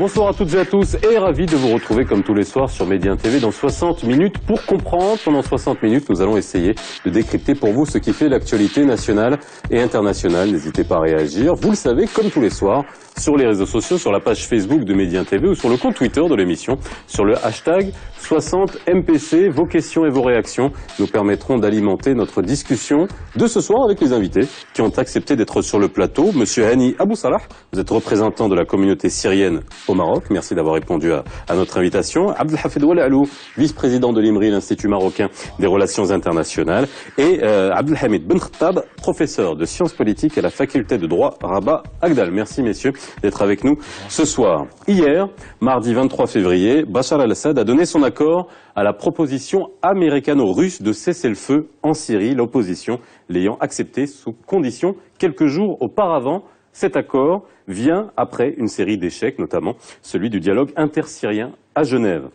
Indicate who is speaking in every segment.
Speaker 1: Bonsoir à toutes et à tous et ravi de vous retrouver comme tous les soirs sur Médien TV dans 60 minutes pour comprendre. Pendant 60 minutes, nous allons essayer de décrypter pour vous ce qui fait l'actualité nationale et internationale. N'hésitez pas à réagir. Vous le savez, comme tous les soirs, sur les réseaux sociaux, sur la page Facebook de Médien TV ou sur le compte Twitter de l'émission, sur le hashtag 60MPC. Vos questions et vos réactions nous permettront d'alimenter notre discussion de ce soir avec les invités qui ont accepté d'être sur le plateau. Monsieur Hani Abou Salah, vous êtes représentant de la communauté syrienne au Maroc. Merci d'avoir répondu à notre invitation. Abdelhafid Oualalou, vice-président de l'IMRI, l'Institut marocain des relations internationales. Et Abdelhamid Ben Khattab, professeur de sciences politiques à la faculté de droit Rabat Agdal. Merci messieurs d'être avec nous ce soir. Hier, mardi 23 février, Bachar al-Assad a donné son accord à la proposition américano-russe de cessez-le-feu en Syrie, l'opposition l'ayant accepté sous condition quelques jours auparavant. Cet accord vient après une série d'échecs, notamment celui du dialogue intersyrien à Genève.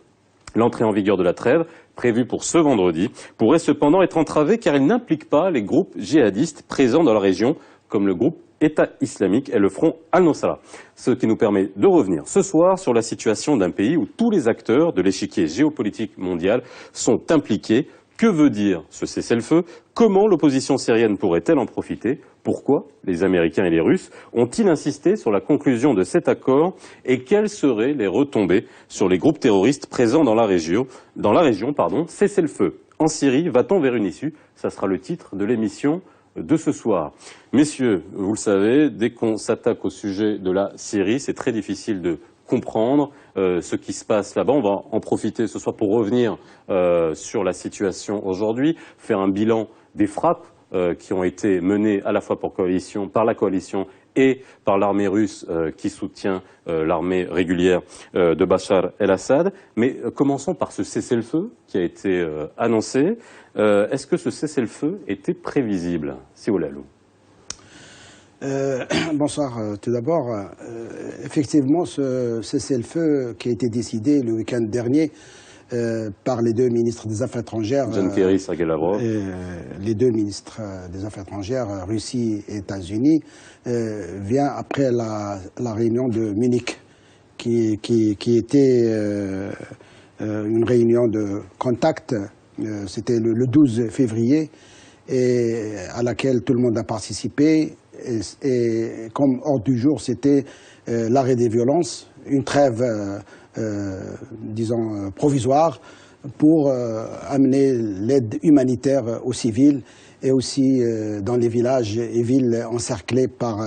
Speaker 1: L'entrée en vigueur de la trêve, prévue pour ce vendredi, pourrait cependant être entravée car elle n'implique pas les groupes djihadistes présents dans la région, comme le groupe État islamique et le front Al-Nosra. Ce qui nous permet de revenir ce soir sur la situation d'un pays où tous les acteurs de l'échiquier géopolitique mondial sont impliqués. Que veut dire ce cessez-le-feu? Comment l'opposition syrienne pourrait-elle en profiter? Pourquoi les Américains et les Russes ont-ils insisté sur la conclusion de cet accord? Et quelles seraient les retombées sur les groupes terroristes présents dans la région? Cessez-le-feu en Syrie, va-t-on vers une issue? Ça sera le titre de l'émission de ce soir. Messieurs, vous le savez, dès qu'on s'attaque au sujet de la Syrie, c'est très difficile de comprendre ce qui se passe là-bas. On va en profiter ce soir pour revenir sur la situation aujourd'hui, faire un bilan des frappes qui ont été menées à la fois par la coalition et par l'armée russe qui soutient l'armée régulière de Bachar el-Assad. Mais commençons par ce cessez-le-feu qui a été annoncé. Est-ce que ce cessez-le-feu était prévisible, Sioulalou?
Speaker 2: Bonsoir. Tout d'abord, effectivement, ce cessez-le-feu qui a été décidé le week-end dernier par les deux ministres des Affaires étrangères,
Speaker 1: John Kerry, Sergei Lavrov,
Speaker 2: les deux ministres des Affaires étrangères, Russie et États-Unis, vient après la réunion de Munich, qui était une réunion de contact. C'était le 12 février, et à laquelle tout le monde a participé. Et comme ordre du jour, c'était l'arrêt des violences, une trêve, disons, provisoire, pour amener l'aide humanitaire aux civils et aussi dans les villages et villes encerclés par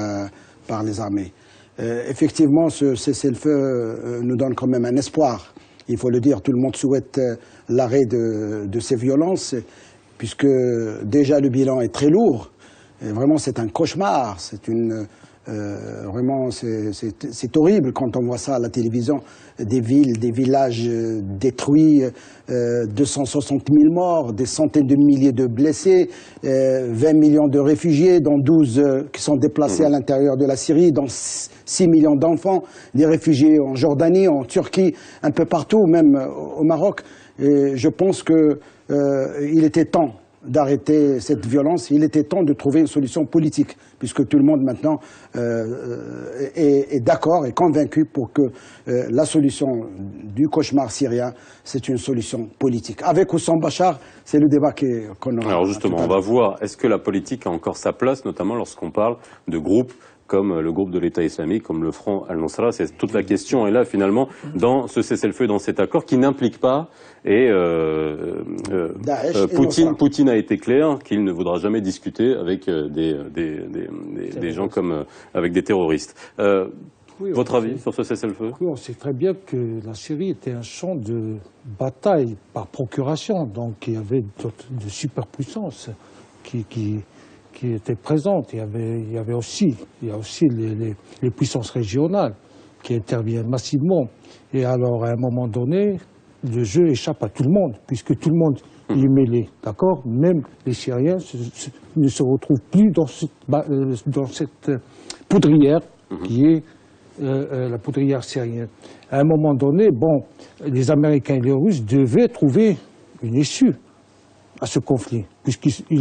Speaker 2: les armées. Effectivement, ce cessez-le-feu nous donne quand même un espoir. Il faut le dire, tout le monde souhaite l'arrêt de ces violences, puisque déjà le bilan est très lourd. Et vraiment, c'est un cauchemar. Vraiment, c'est horrible quand on voit ça à la télévision. Des villes, des villages détruits, 260 000 morts, des centaines de milliers de blessés, 20 millions de réfugiés, dont 12 qui sont déplacés à l'intérieur de la Syrie, dont 6 millions d'enfants, des réfugiés en Jordanie, en Turquie, un peu partout, même au Maroc. Et je pense qu'il était temps d'arrêter cette violence. Il était temps de trouver une solution politique, puisque tout le monde maintenant est d'accord et convaincu pour que la solution du cauchemar syrien, c'est une solution politique. Avec ou sans Bachar, c'est le débat qu'on aura.
Speaker 1: Alors justement, on va voir, est-ce que la politique a encore sa place, notamment lorsqu'on parle de groupes comme le groupe de l'État islamique, comme le Front Al-Nosra? C'est toute la question est là finalement dans ce cessez-le-feu, dans cet accord qui n'implique pas, et Poutine a été clair qu'il ne voudra jamais discuter avec des gens comme avec des terroristes.
Speaker 3: Oui,
Speaker 1: votre avis sur ce cessez-le-feu?
Speaker 3: Oui, on sait très bien que la Syrie était un champ de bataille par procuration, donc il y avait de superpuissances qui étaient présentes. Il y a aussi les puissances régionales qui interviennent massivement. Et alors, à un moment donné, le jeu échappe à tout le monde, puisque tout le monde y est mêlé, d'accord? Même les Syriens ne se retrouvent plus dans cette poudrière qui est la poudrière syrienne. À un moment donné, bon, les Américains et les Russes devaient trouver une issue à ce conflit, puisqu'ils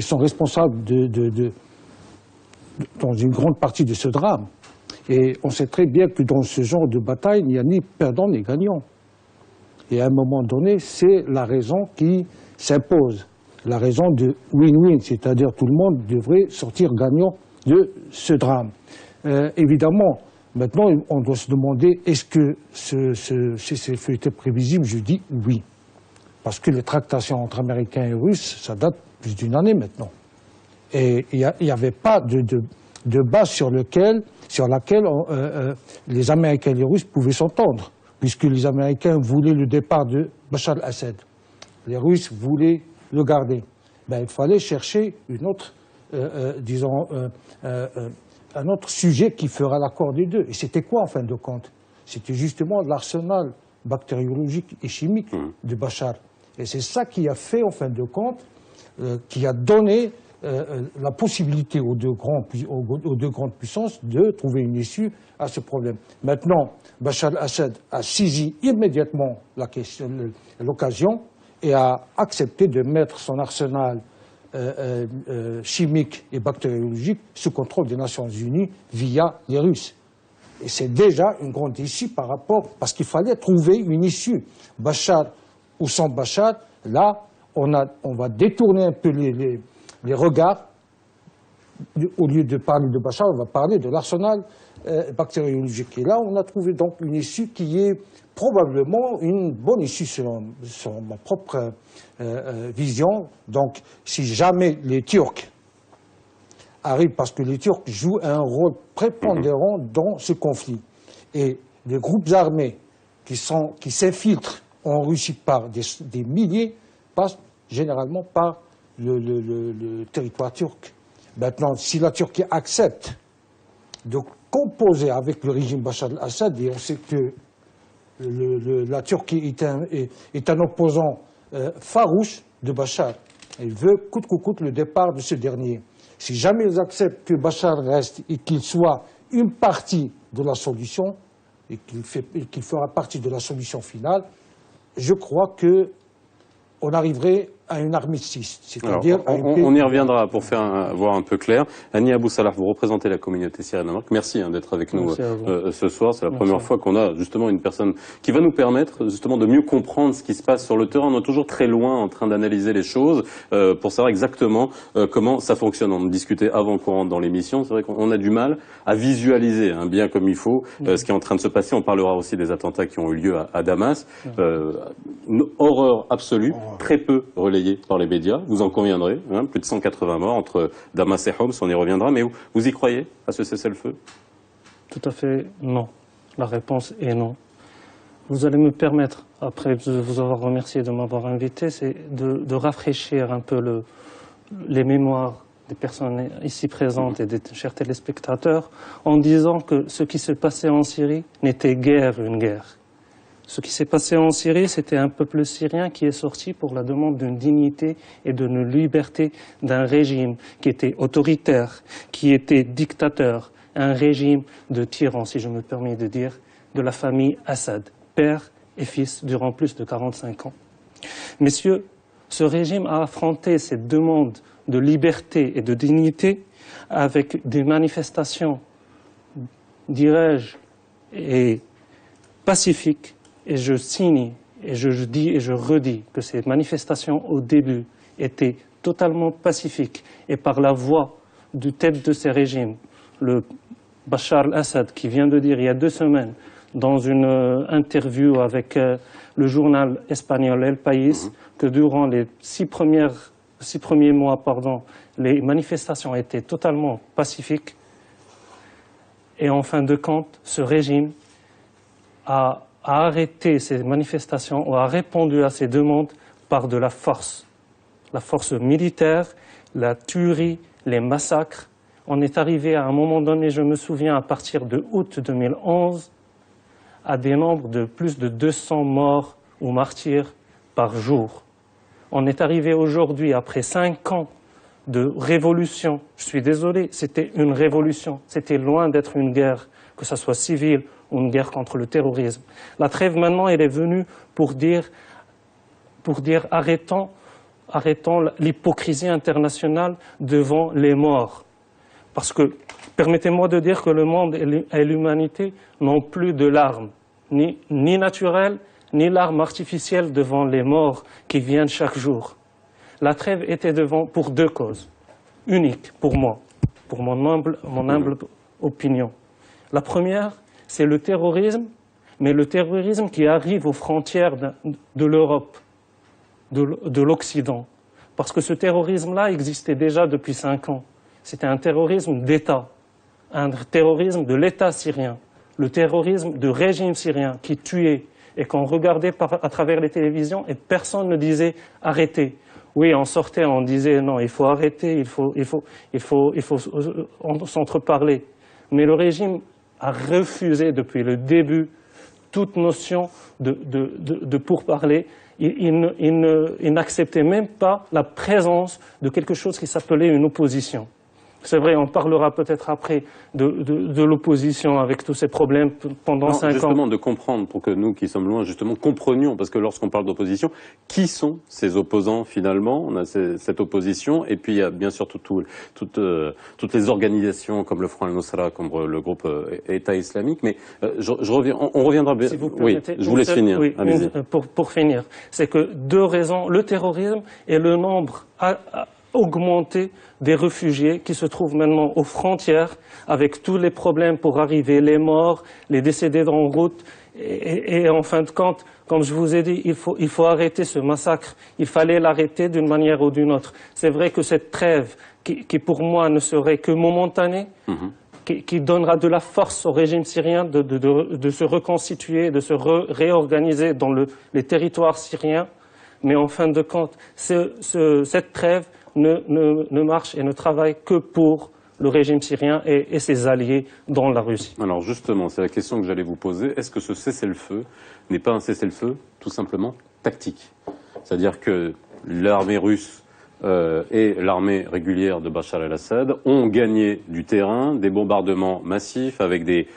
Speaker 3: sont responsables dans une grande partie de ce drame. Et on sait très bien que dans ce genre de bataille, il n'y a ni perdant ni gagnant. Et à un moment donné, c'est la raison qui s'impose, la raison de win-win, c'est-à-dire tout le monde devrait sortir gagnant de ce drame. Évidemment, maintenant, on doit se demander, est-ce que ce cessez-le-feu était prévisible? Je dis oui. Parce que les tractations entre Américains et Russes, ça date plus d'une année maintenant. Et il n'y avait pas de base sur laquelle les Américains et les Russes pouvaient s'entendre, puisque les Américains voulaient le départ de Bachar al-Assad. Les Russes voulaient le garder. Ben, il fallait chercher une autre, un autre sujet qui fera l'accord des deux. Et c'était quoi, en fin de compte? C'était justement l'arsenal bactériologique et chimique de Bachar. Et c'est ça qui a fait, en fin de compte, qui a donné la possibilité aux deux grandes puissances de trouver une issue à ce problème. Maintenant, Bachar al-Assad a saisi immédiatement l'occasion et a accepté de mettre son arsenal chimique et bactériologique sous contrôle des Nations Unies via les Russes. Et c'est déjà une grande issue par rapport, parce qu'il fallait trouver une issue. Bachar ou sans Bachar, là, on va détourner un peu les regards. Au lieu de parler de Bachar, on va parler de l'arsenal bactériologique. Et là, on a trouvé donc une issue qui est probablement une bonne issue selon ma propre vision. Donc, si jamais les Turcs arrivent, parce que les Turcs jouent un rôle prépondérant dans ce conflit, et les groupes armés qui s'infiltrent en Russie par des milliers passent généralement par le territoire turc. Maintenant, si la Turquie accepte de composer avec le régime Bachar al-Assad, et on sait que la Turquie est un opposant farouche de Bachar, il veut coûte que coûte le départ de ce dernier. Si jamais ils acceptent que Bachar reste et qu'il soit une partie de la solution, et qu'il fera partie de la solution finale, je crois qu'on arriverait à un armistice, c'est-à-dire
Speaker 1: on y reviendra pour voir un peu clair. Annie Abou Salah, vous représentez la communauté syrienne au Maroc. Merci d'être avec nous ce soir. C'est la première fois qu'on a justement une personne qui va nous permettre justement de mieux comprendre ce qui se passe sur le terrain. On est toujours très loin en train d'analyser les choses pour savoir exactement comment ça fonctionne. On discutait avant qu'on rentre dans l'émission. C'est vrai qu'on a du mal à visualiser bien comme il faut ce qui est en train de se passer. On parlera aussi des attentats qui ont eu lieu à Damas. Une horreur absolue, très peu relayée par les médias, vous en conviendrez, plus de 180 morts entre Damas et Homs, on y reviendra, mais vous y croyez à ce cessez-le-feu?
Speaker 4: Tout à fait non. La réponse est non. Vous allez me permettre, après vous avoir remercié de m'avoir invité, c'est de rafraîchir un peu les mémoires des personnes ici présentes et des chers téléspectateurs en disant que ce qui se passait en Syrie n'était guère une guerre. Ce qui s'est passé en Syrie, c'était un peuple syrien qui est sorti pour la demande d'une dignité et d'une liberté d'un régime qui était autoritaire, qui était dictateur, un régime de tyran, si je me permets de dire, de la famille Assad, père et fils durant plus de 45 ans. Messieurs, ce régime a affronté cette demande de liberté et de dignité avec des manifestations, dirais-je, et pacifiques. Et je signe, et je dis et je redis que ces manifestations au début étaient totalement pacifiques et par la voix du tête de ces régimes, le Bachar al-Assad, qui vient de dire il y a 2 semaines dans une interview avec le journal espagnol El País que durant les 6 premiers mois, les manifestations étaient totalement pacifiques. Et en fin de compte, ce régime a arrêté ces manifestations ou a répondu à ces demandes par de la force militaire, la tuerie, les massacres. On est arrivé à un moment donné, je me souviens, à partir de août 2011, à des nombres de plus de 200 morts ou martyrs par jour. On est arrivé aujourd'hui, après 5 ans de révolution, je suis désolé, c'était une révolution, c'était loin d'être une guerre, que ce soit civile ou une guerre contre le terrorisme. La trêve maintenant, elle est venue pour dire arrêtons l'hypocrisie internationale devant les morts. Parce que, permettez-moi de dire que le monde et l'humanité n'ont plus de larmes, ni naturelles, ni larmes artificielles devant les morts qui viennent chaque jour. La trêve était pour deux causes, uniques pour moi, pour mon humble opinion. La première, c'est le terrorisme, mais le terrorisme qui arrive aux frontières de l'Europe, de l'Occident. Parce que ce terrorisme-là existait déjà depuis 5 ans. C'était un terrorisme d'État, un terrorisme de l'État syrien, le terrorisme du régime syrien qui tuait et qu'on regardait à travers les télévisions et personne ne disait arrêtez. Oui, on sortait, on disait non, il faut arrêter, il faut s'entreparler. Mais le régime a refusé depuis le début toute notion de pourparler. Il n'acceptait même pas la présence de quelque chose qui s'appelait une opposition. C'est vrai, on parlera peut-être après de l'opposition avec tous ces problèmes pendant 5 ans.
Speaker 1: Justement, de comprendre, pour que nous qui sommes loin, justement, comprenions, parce que lorsqu'on parle d'opposition, qui sont ces opposants finalement? On a cette opposition, et puis il y a bien sûr toutes les organisations comme le Front al-Nusra, comme le groupe État islamique, mais on reviendra...
Speaker 4: Si vous
Speaker 1: oui, je vous laisse finir.
Speaker 4: Oui, pour finir, c'est que 2 raisons, le terrorisme et le nombre augmenté des réfugiés qui se trouvent maintenant aux frontières avec tous les problèmes pour arriver, les morts, les décédés en route. Et en fin de compte, comme je vous ai dit, il faut arrêter ce massacre. Il fallait l'arrêter d'une manière ou d'une autre. C'est vrai que cette trêve, qui pour moi ne serait que momentanée, qui donnera de la force au régime syrien de se reconstituer, de se réorganiser dans les territoires syriens. Mais en fin de compte, cette trêve ne marche et ne travaille que pour le régime syrien et ses alliés dans la Russie.
Speaker 1: Alors justement, c'est la question que j'allais vous poser. Est-ce que ce cessez-le-feu n'est pas un cessez-le-feu tout simplement tactique? C'est-à-dire que l'armée russe et l'armée régulière de Bachar el-Assad ont gagné du terrain, des bombardements massifs avec des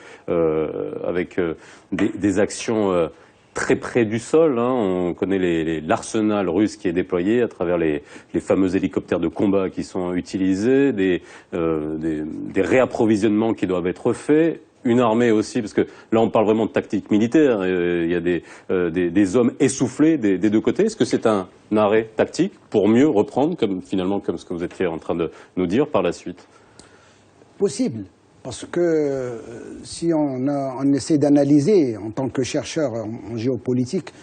Speaker 1: actions très près du sol. On connaît l'arsenal russe qui est déployé à travers les fameux hélicoptères de combat qui sont utilisés, des réapprovisionnements qui doivent être faits, une armée aussi, parce que là on parle vraiment de tactique militaire, il y a des hommes essoufflés des deux côtés. Est-ce que c'est un arrêt tactique pour mieux reprendre, comme ce que vous étiez en train de nous dire par la suite?
Speaker 2: Possible. Parce que si on essaie d'analyser, en tant que chercheur en géopolitique,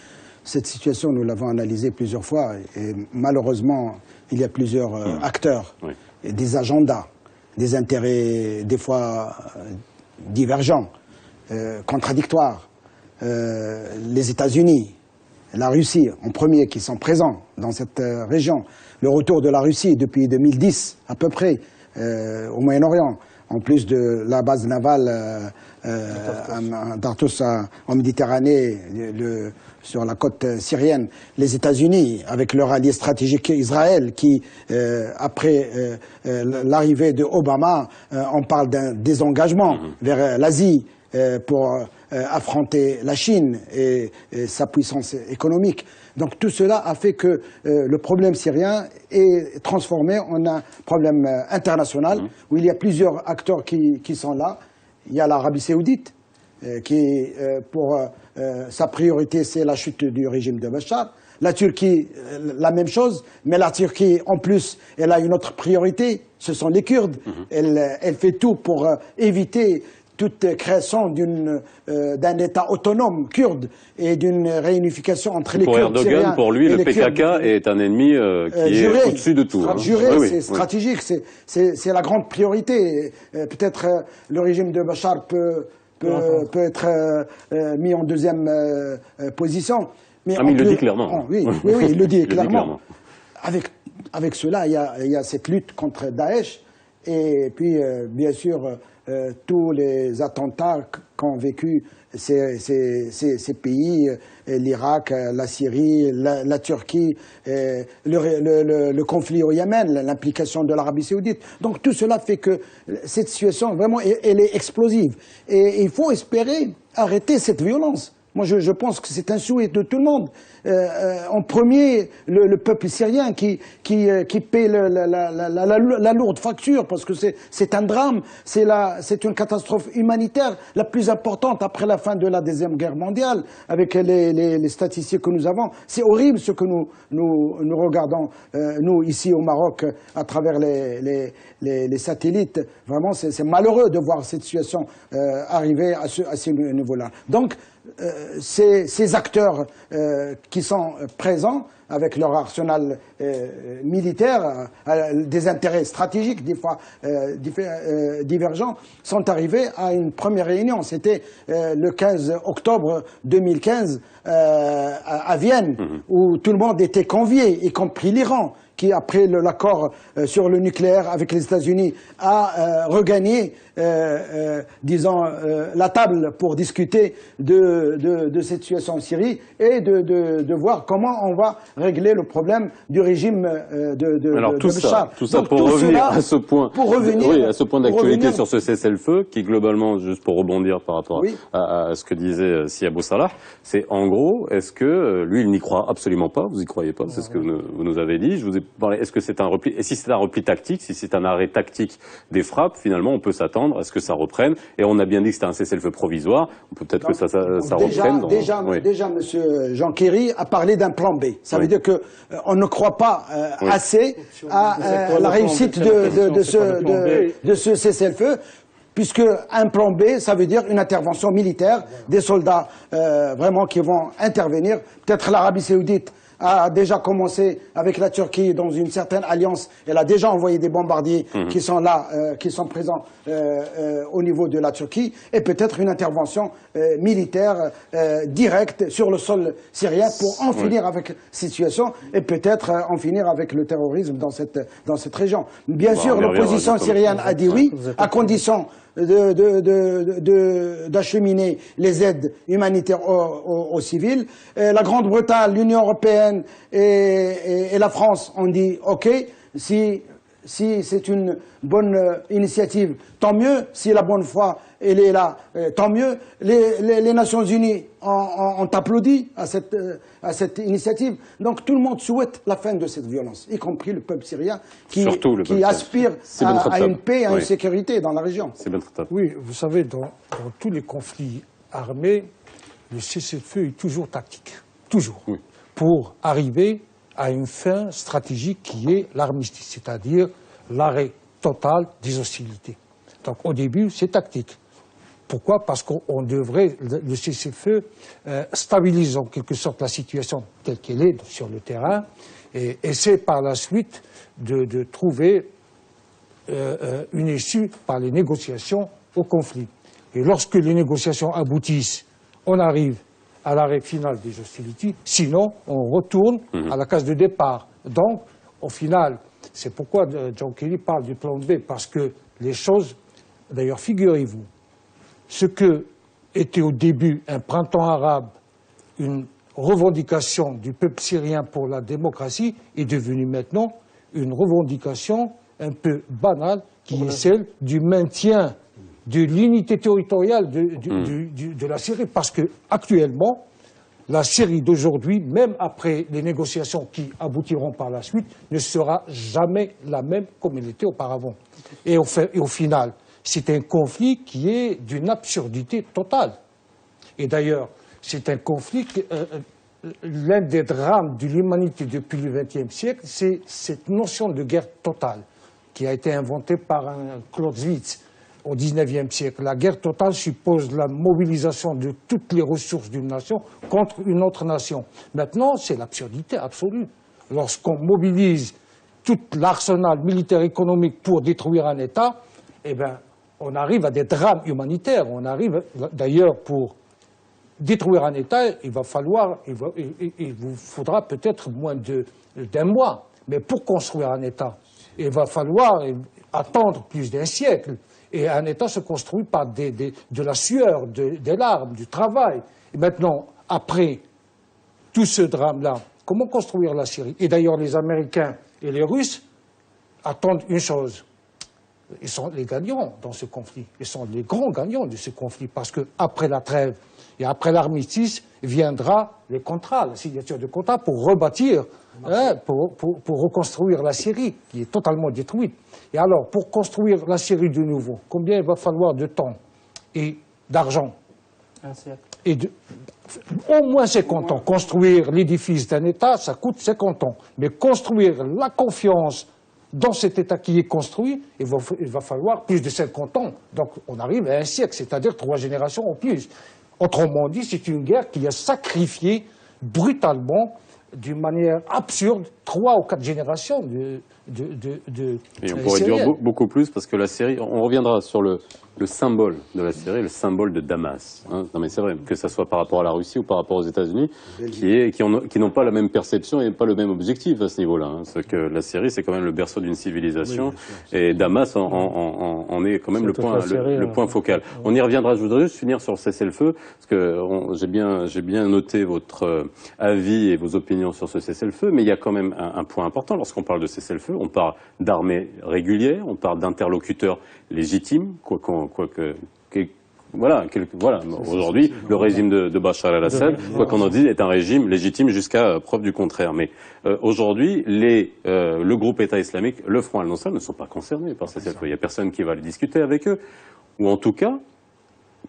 Speaker 2: cette situation, nous l'avons analysée plusieurs fois, et malheureusement, il y a plusieurs acteurs, et des agendas, des intérêts des fois divergents, contradictoires. Les États-Unis, la Russie en premier, qui sont présents dans cette région. Le retour de la Russie depuis 2010, à peu près, au Moyen-Orient. En plus de la base navale d'Artus en Méditerranée, sur la côte syrienne, les États-Unis, avec leur allié stratégique Israël, qui, après l'arrivée de Obama, on parle d'un désengagement vers l'Asie pour affronter la Chine et sa puissance économique. Donc tout cela a fait que le problème syrien est transformé en un problème international où il y a plusieurs acteurs qui sont là. Il y a l'Arabie saoudite qui, pour sa priorité, c'est la chute du régime de Bachar. La Turquie, la même chose, mais la Turquie, en plus, elle a une autre priorité, ce sont les Kurdes. Elle fait tout pour éviter toute création d'un État autonome kurde et d'une réunification entre les Kurdes syriens.
Speaker 1: Pour Erdogan, pour lui, le PKK est un ennemi qui est au-dessus de tout.
Speaker 2: C'est stratégique, c'est la grande priorité. Peut-être le régime de Bachar peut être mis en deuxième position. Mais
Speaker 1: il le dit clairement.
Speaker 2: Oui, il le dit clairement. Avec cela, il y a cette lutte contre Daesh et puis, bien sûr, tous les attentats qu'ont vécu ces pays, l'Irak, la Syrie, la Turquie, le conflit au Yémen, l'implication de l'Arabie saoudite. Donc tout cela fait que cette situation, vraiment, elle est explosive. Et il faut espérer arrêter cette violence. Moi, je pense que c'est un souhait de tout le monde. En premier, le peuple syrien qui paie la lourde facture, parce que c'est un drame, c'est une catastrophe humanitaire la plus importante après la fin de la Deuxième Guerre mondiale, avec les statistiques que nous avons. C'est horrible ce que nous regardons, nous, ici au Maroc, à travers les satellites. Vraiment, c'est malheureux de voir cette situation arriver à ce niveau-là. Donc, ces acteurs qui sont présents avec leur arsenal militaire, des intérêts stratégiques des fois divergents, sont arrivés à une première réunion. C'était le 15 octobre 2015 à Vienne, où tout le monde était convié, y compris l'Iran, qui, après l'accord sur le nucléaire avec les États-Unis, a regagné, disons, la table pour discuter de cette situation en Syrie et de voir comment on va régler le problème du régime de Bachar.
Speaker 1: Tout ça
Speaker 2: Donc,
Speaker 1: pour revenir à ce point, à ce point d'actualité sur ce cessez-le-feu, qui globalement, juste pour rebondir par rapport à ce que disait Sia Salah, c'est en gros, est-ce que lui, il n'y croit absolument pas, vous y croyez pas, c'est ce que vous nous avez dit. Je vous ai parlé, est-ce que c'est un repli, et si c'est un repli tactique, si c'est un arrêt tactique des frappes, finalement, on peut s'attendre à ce que ça reprenne, et on a bien dit que c'était un cessez-le-feu provisoire, on peut peut-être que ça reprenne.
Speaker 2: Déjà, monsieur Jean Kéry a parlé d'un plan B. Ça veut dire que on ne croit pas assez à la réussite de ce cessez-le-feu, puisque un plan B, ça veut dire une intervention militaire, des soldats vraiment qui vont intervenir. Peut-être l'Arabie Saoudite a déjà commencé avec la Turquie dans une certaine alliance. Elle a déjà envoyé des bombardiers qui sont là, qui sont présents au niveau de la Turquie, et peut-être une intervention militaire directe sur le sol syrien pour en finir avec cette situation et peut-être en finir avec le terrorisme dans cette région. Bien sûr, l'opposition syrienne a dit oui, à condition d'acheminer les aides humanitaires aux civils. La Grande-Bretagne, l'Union européenne et la France ont dit OK, si c'est une bonne initiative, tant mieux. Si la bonne foi elle est là, tant mieux. Les Nations Unies ont applaudi à cette initiative. Donc tout le monde souhaite la fin de cette violence, y compris le peuple syrien qui aspire à une paix, à une sécurité dans la région.
Speaker 3: Oui, vous savez, dans tous les conflits armés, le cessez-le-feu est toujours tactique. Toujours. Oui. Pour arriver à une fin stratégique qui est l'armistice, c'est-à-dire l'arrêt total des hostilités. Donc au début, c'est tactique. Pourquoi? Parce qu'on devrait, le cessez-le-feu stabilise en quelque sorte la situation telle qu'elle est sur le terrain et essaie par la suite de trouver une issue par les négociations au conflit. Et lorsque les négociations aboutissent, on arrive à l'arrêt final des hostilités, sinon on retourne à la case de départ. Donc, au final, c'est pourquoi John Kelly parle du plan B, parce que les choses, d'ailleurs figurez-vous, ce que était au début un printemps arabe, une revendication du peuple syrien pour la démocratie, est devenu maintenant une revendication un peu banale, qui est celle du maintien de l'unité territoriale de la Syrie, parce que actuellement, la Syrie d'aujourd'hui, même après les négociations qui aboutiront par la suite, ne sera jamais la même comme elle était auparavant. Et au final, c'est un conflit qui est d'une absurdité totale. Et d'ailleurs, c'est un conflit, l'un des drames de l'humanité depuis le XXe siècle, c'est cette notion de guerre totale qui a été inventée par un Clausewitz au XIXe siècle. La guerre totale suppose la mobilisation de toutes les ressources d'une nation contre une autre nation. Maintenant, c'est l'absurdité absolue. Lorsqu'on mobilise tout l'arsenal militaire économique pour détruire un État, eh bien, on arrive à des drames humanitaires. On arrive, d'ailleurs, pour détruire un État, il vous faudra peut-être moins d'un mois. Mais pour construire un État, il va falloir attendre plus d'un siècle. Et un État se construit par de la sueur, des larmes, du travail. Et maintenant, après tout ce drame-là, comment construire la Syrie? Et d'ailleurs, les Américains et les Russes attendent une chose, ils sont les gagnants dans ce conflit. Ils sont les grands gagnants de ce conflit parce qu'après la trêve et après l'armistice viendra les contrats, la signature de contrats pour rebâtir, pour reconstruire la Syrie qui est totalement détruite. Et alors, pour construire la Syrie de nouveau, combien il va falloir de temps et d'argent?
Speaker 4: Un siècle.
Speaker 3: Au moins 50 ans. Construire l'édifice d'un État, ça coûte 50 ans. Mais construire la confiance dans cet État qui est construit, il va falloir plus de 50 ans. Donc on arrive à un siècle, c'est-à-dire 3 générations en plus. Autrement dit, c'est une guerre qui a sacrifié brutalement, d'une manière absurde, 3 ou 4 générations de
Speaker 1: Et on pourrait dire beaucoup plus, parce que la Syrie, on reviendra sur le symbole de la Syrie, le symbole de Damas. Hein. Non mais c'est vrai, que ce soit par rapport à la Russie ou par rapport aux États-Unis, qui n'ont pas la même perception et pas le même objectif à ce niveau-là. Hein. C'est que la Syrie, c'est quand même le berceau d'une civilisation, et Damas en est quand même le point focal. On y reviendra. Je voudrais juste finir sur le cessez-le-feu, parce que j'ai bien noté votre avis et vos opinions sur ce cessez-le-feu, mais il y a quand même un point important lorsqu'on parle de cessez-le-feu. On parle d'armées régulières, on parle d'interlocuteurs légitimes, voilà. Aujourd'hui, le régime de Bachar el-Assad, quoi qu'on en dise, est un régime légitime jusqu'à preuve du contraire. Mais aujourd'hui, le groupe État islamique, le Front al-Nosra, ne sont pas concernés par ce cessez-le-feu. Il n'y a personne qui va le discuter avec eux, ou en tout cas,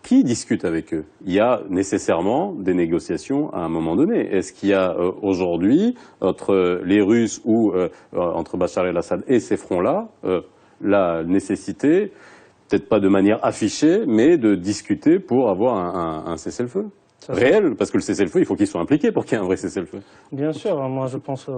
Speaker 1: qui discute avec eux? Il y a nécessairement des négociations à un moment donné. Est-ce qu'il y a aujourd'hui, entre les Russes ou entre Bachar el-Assad et ces fronts-là, la nécessité, peut-être pas de manière affichée, mais de discuter pour avoir un cessez-le-feu réel? Parce que le cessez-le-feu, il faut qu'il soit impliqué pour qu'il y ait un vrai cessez-le-feu.
Speaker 4: Bien sûr, moi je pense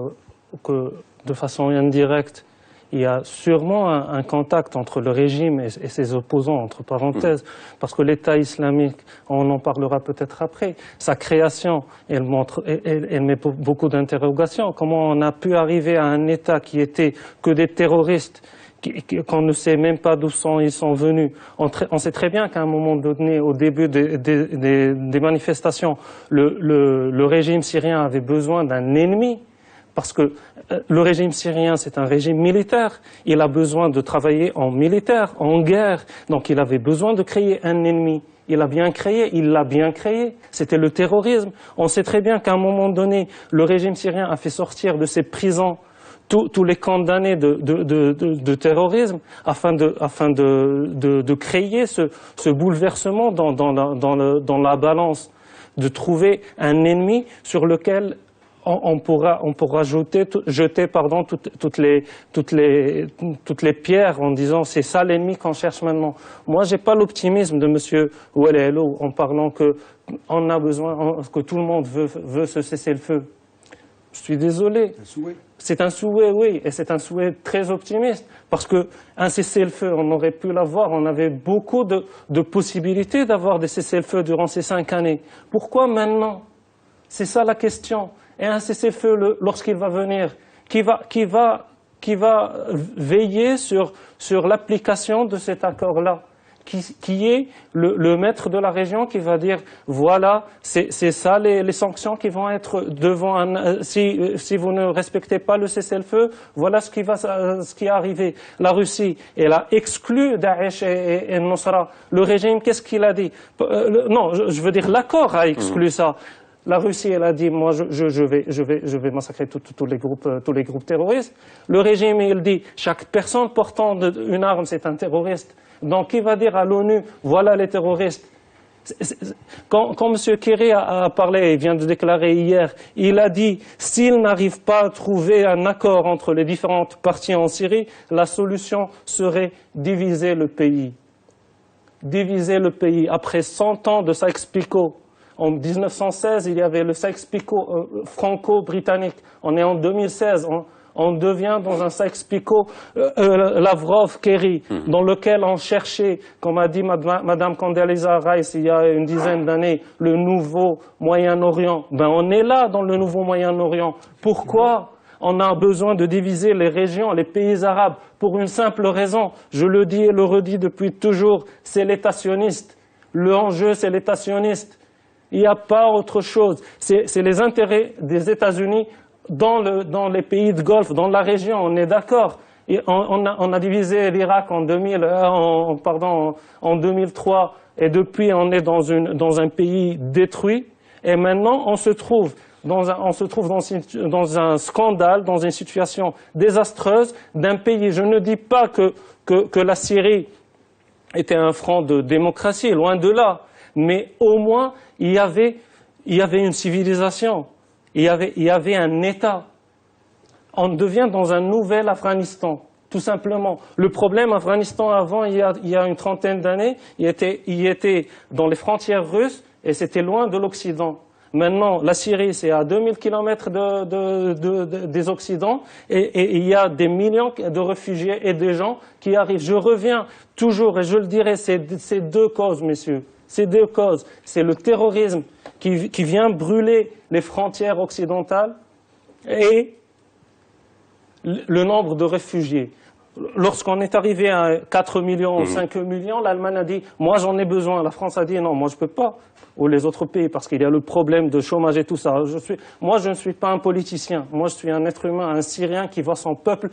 Speaker 4: que de façon indirecte, il y a sûrement un contact entre le régime et ses opposants, entre parenthèses, parce que l'État islamique, on en parlera peut-être après, sa création, elle met beaucoup d'interrogations. Comment on a pu arriver à un État qui était que des terroristes, qu'on ne sait même pas d'où ils sont venus. On sait très bien qu'à un moment donné, au début des manifestations, le régime syrien avait besoin d'un ennemi. Parce que le régime syrien, c'est un régime militaire. Il a besoin de travailler en militaire, en guerre. Donc il avait besoin de créer un ennemi. Il l'a bien créé. C'était le terrorisme. On sait très bien qu'à un moment donné, le régime syrien a fait sortir de ses prisons tous les condamnés de terrorisme afin de créer ce bouleversement dans la balance, de trouver un ennemi sur lequel on pourra jeter toutes les pierres en disant c'est ça l'ennemi qu'on cherche maintenant. Moi, j'ai pas l'optimisme de monsieur Ouelelou en parlant que on a besoin, que tout le monde veut se cesser le feu. Je suis désolé. C'est un souhait, oui, et c'est un souhait très optimiste, parce que un cessez-le-feu, on aurait pu l'avoir, on avait beaucoup de possibilités d'avoir des cessez-le-feu durant ces 5 années. Pourquoi maintenant? C'est ça la question. Et un cessez-le-feu, lorsqu'il va venir, qui va veiller sur l'application de cet accord-là, qui est le maître de la région, qui va dire voilà, c'est ça les sanctions qui vont être devant si vous ne respectez pas le cessez-le-feu, voilà ce qui est arrivé. La Russie, elle a exclu Daesh et Nusra. Le régime, qu'est-ce qu'il a dit? Non, je veux dire l'accord a exclu ça. La Russie, elle a dit, moi, je vais massacrer tous les groupes terroristes. Le régime, il dit, chaque personne portant une arme, c'est un terroriste. Donc, qui va dire à l'ONU, voilà les terroristes? Quand M. Kerry a parlé, il vient de déclarer hier, il a dit, s'il n'arrive pas à trouver un accord entre les différentes parties en Syrie, la solution serait diviser le pays. Diviser le pays. Après 100 ans de Sykes-Picot, en 1916, il y avait le Sykes-Picot franco-britannique. On est en 2016, on devient dans un Sykes-Picot Lavrov-Kerry, dans lequel on cherchait, comme a dit Madame Condoleezza Rice il y a une dizaine d'années, le nouveau Moyen-Orient. Ben on est là dans le nouveau Moyen-Orient. Pourquoi on a besoin de diviser les régions, les pays arabes? Pour une simple raison, je le dis et le redis depuis toujours, c'est l'État sioniste. L'enjeu, c'est l'État sioniste. Il n'y a pas autre chose. C'est les intérêts des États-Unis dans les pays de Golfe, dans la région, on est d'accord. On a divisé l'Irak en 2003 et depuis on est dans un pays détruit et maintenant on se trouve dans un scandale, dans une situation désastreuse d'un pays. Je ne dis pas que la Syrie était un front de démocratie, loin de là, mais au moins il y avait une civilisation, il y avait un État. On devient dans un nouvel Afghanistan, tout simplement. Le problème, Afghanistan, avant, il y a une trentaine d'années, il était dans les frontières russes et c'était loin de l'Occident. Maintenant, la Syrie, c'est à 2000 kilomètres des Occidents et il y a des millions de réfugiés et des gens qui arrivent. Je reviens toujours, et je le dirai, c'est deux causes, messieurs. C'est deux causes. C'est le terrorisme qui vient brûler les frontières occidentales et le nombre de réfugiés. Lorsqu'on est arrivé à 4 millions ou 5 millions, l'Allemagne a dit « moi j'en ai besoin ». La France a dit « non, moi je ne peux pas ». Ou les autres pays, parce qu'il y a le problème de chômage et tout ça. Moi je ne suis pas un politicien. Moi je suis un être humain, un Syrien qui voit son peuple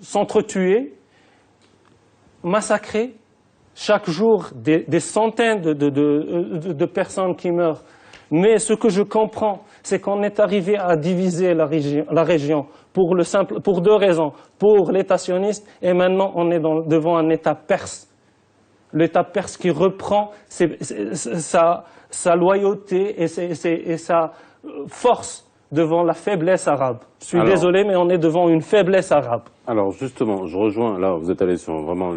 Speaker 4: s'entretuer, massacrer. Chaque jour, des centaines de personnes qui meurent. Mais ce que je comprends, c'est qu'on est arrivé à diviser la région pour deux raisons. Pour l'État sioniste, et maintenant on est devant un État perse. L'État perse qui reprend sa loyauté et sa force devant la faiblesse arabe. Je suis désolé, mais on est devant une faiblesse arabe.
Speaker 1: Alors justement, je rejoins, là vous êtes allé sur vraiment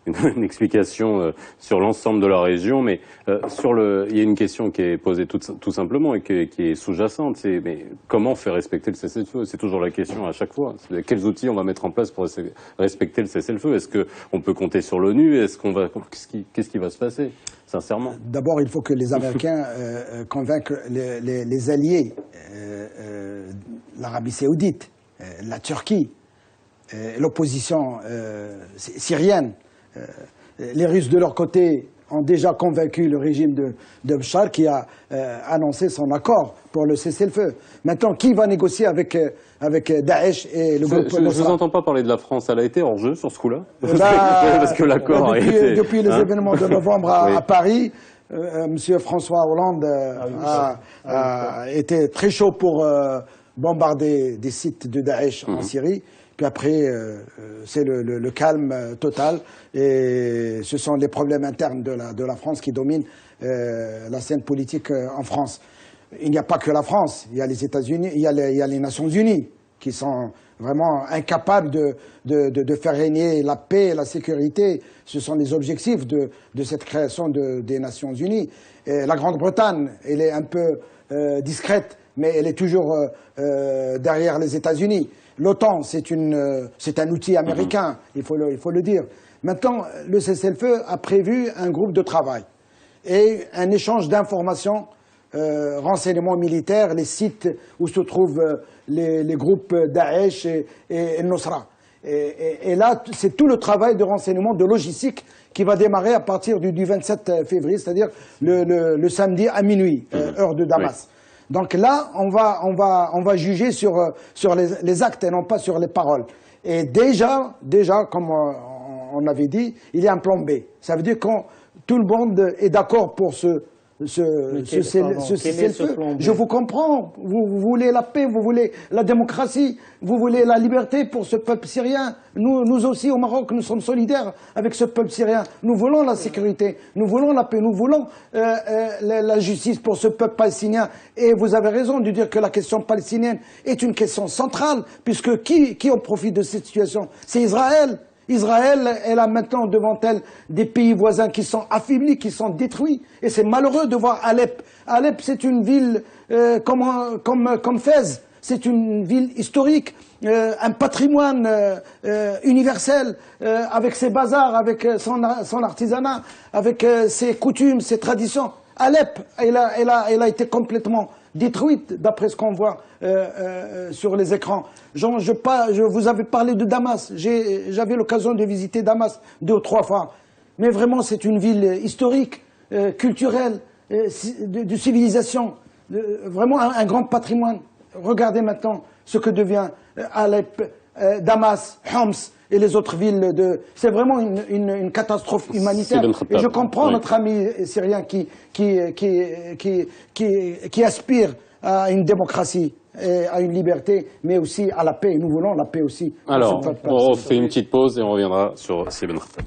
Speaker 1: une explication sur l'ensemble de la région, mais il y a une question qui est posée tout simplement et qui est sous-jacente, c'est mais comment faire respecter le cessez-le-feu? C'est toujours la question à chaque fois. Quels outils on va mettre en place pour respecter le cessez-le-feu? Est-ce qu'on peut compter sur l'ONU? Qu'est-ce qui va se passer, sincèrement?
Speaker 2: D'abord, il faut que les Américains convainquent les alliés, l'Arabie Saoudite, la Turquie, l'opposition syrienne. Les Russes, de leur côté, ont déjà convaincu le régime de Bachar qui a annoncé son accord pour le cessez-le-feu. Maintenant, qui va négocier avec Daesh et le groupe
Speaker 1: Je ne vous entends pas parler de la France. Elle a été hors jeu sur ce coup-là?
Speaker 2: Parce
Speaker 1: que l'accord a été...
Speaker 2: Depuis les événements de novembre à Paris, M. François Hollande a été très chaud pour bombarder des sites de Daesh en Syrie. Puis après, c'est le calme total et ce sont les problèmes internes de la France qui dominent la scène politique en France. Il n'y a pas que la France, il y a les États-Unis, il y a les Nations Unies qui sont vraiment incapables de faire régner la paix et la sécurité. Ce sont les objectifs de cette création des Nations Unies. Et la Grande-Bretagne, elle est un peu discrète, mais elle est toujours derrière les États-Unis. L'OTAN, c'est un outil américain, il faut le dire. Maintenant, le cessez-le-feu a prévu un groupe de travail et un échange d'informations, renseignements militaires, les sites où se trouvent les groupes Daesh et Nusra. Et là, c'est tout le travail de renseignement, de logistique qui va démarrer à partir du 27 février, c'est-à-dire le samedi à minuit, heure de Damas. Donc là, on va juger sur les actes et non pas sur les paroles. Et déjà, comme on avait dit, il y a un plan B. Ça veut dire que tout le monde est d'accord pour ce cessez-le-feu. Je vous comprends. Vous voulez la paix, vous voulez la démocratie, vous voulez la liberté pour ce peuple syrien. Nous aussi, au Maroc, nous sommes solidaires avec ce peuple syrien. Nous voulons la sécurité, nous voulons la paix, nous voulons la justice pour ce peuple palestinien. Et vous avez raison de dire que la question palestinienne est une question centrale, puisque qui en profite de cette situation? C'est Israël. Israël, elle a maintenant devant elle des pays voisins qui sont affaiblis, qui sont détruits. Et c'est malheureux de voir Alep. Alep, c'est une ville comme Fès. C'est une ville historique, un patrimoine universel, avec ses bazars, avec son artisanat, avec ses coutumes, ses traditions. Alep, elle a été complètement détruite, d'après ce qu'on voit sur les écrans. Je vous avais parlé de Damas. J'avais l'occasion de visiter Damas 2 ou 3 fois. Mais vraiment, c'est une ville historique, culturelle, de civilisation, vraiment un grand patrimoine. Regardez maintenant ce que devient Alep. Damas, Homs et les autres villes de... C'est vraiment une catastrophe humanitaire. Et je comprends notre ami syrien qui aspire à une démocratie et à une liberté, mais aussi à la paix. Et nous voulons la paix aussi.
Speaker 1: Alors, on refait une petite pause et on reviendra sur Sibn Khattab.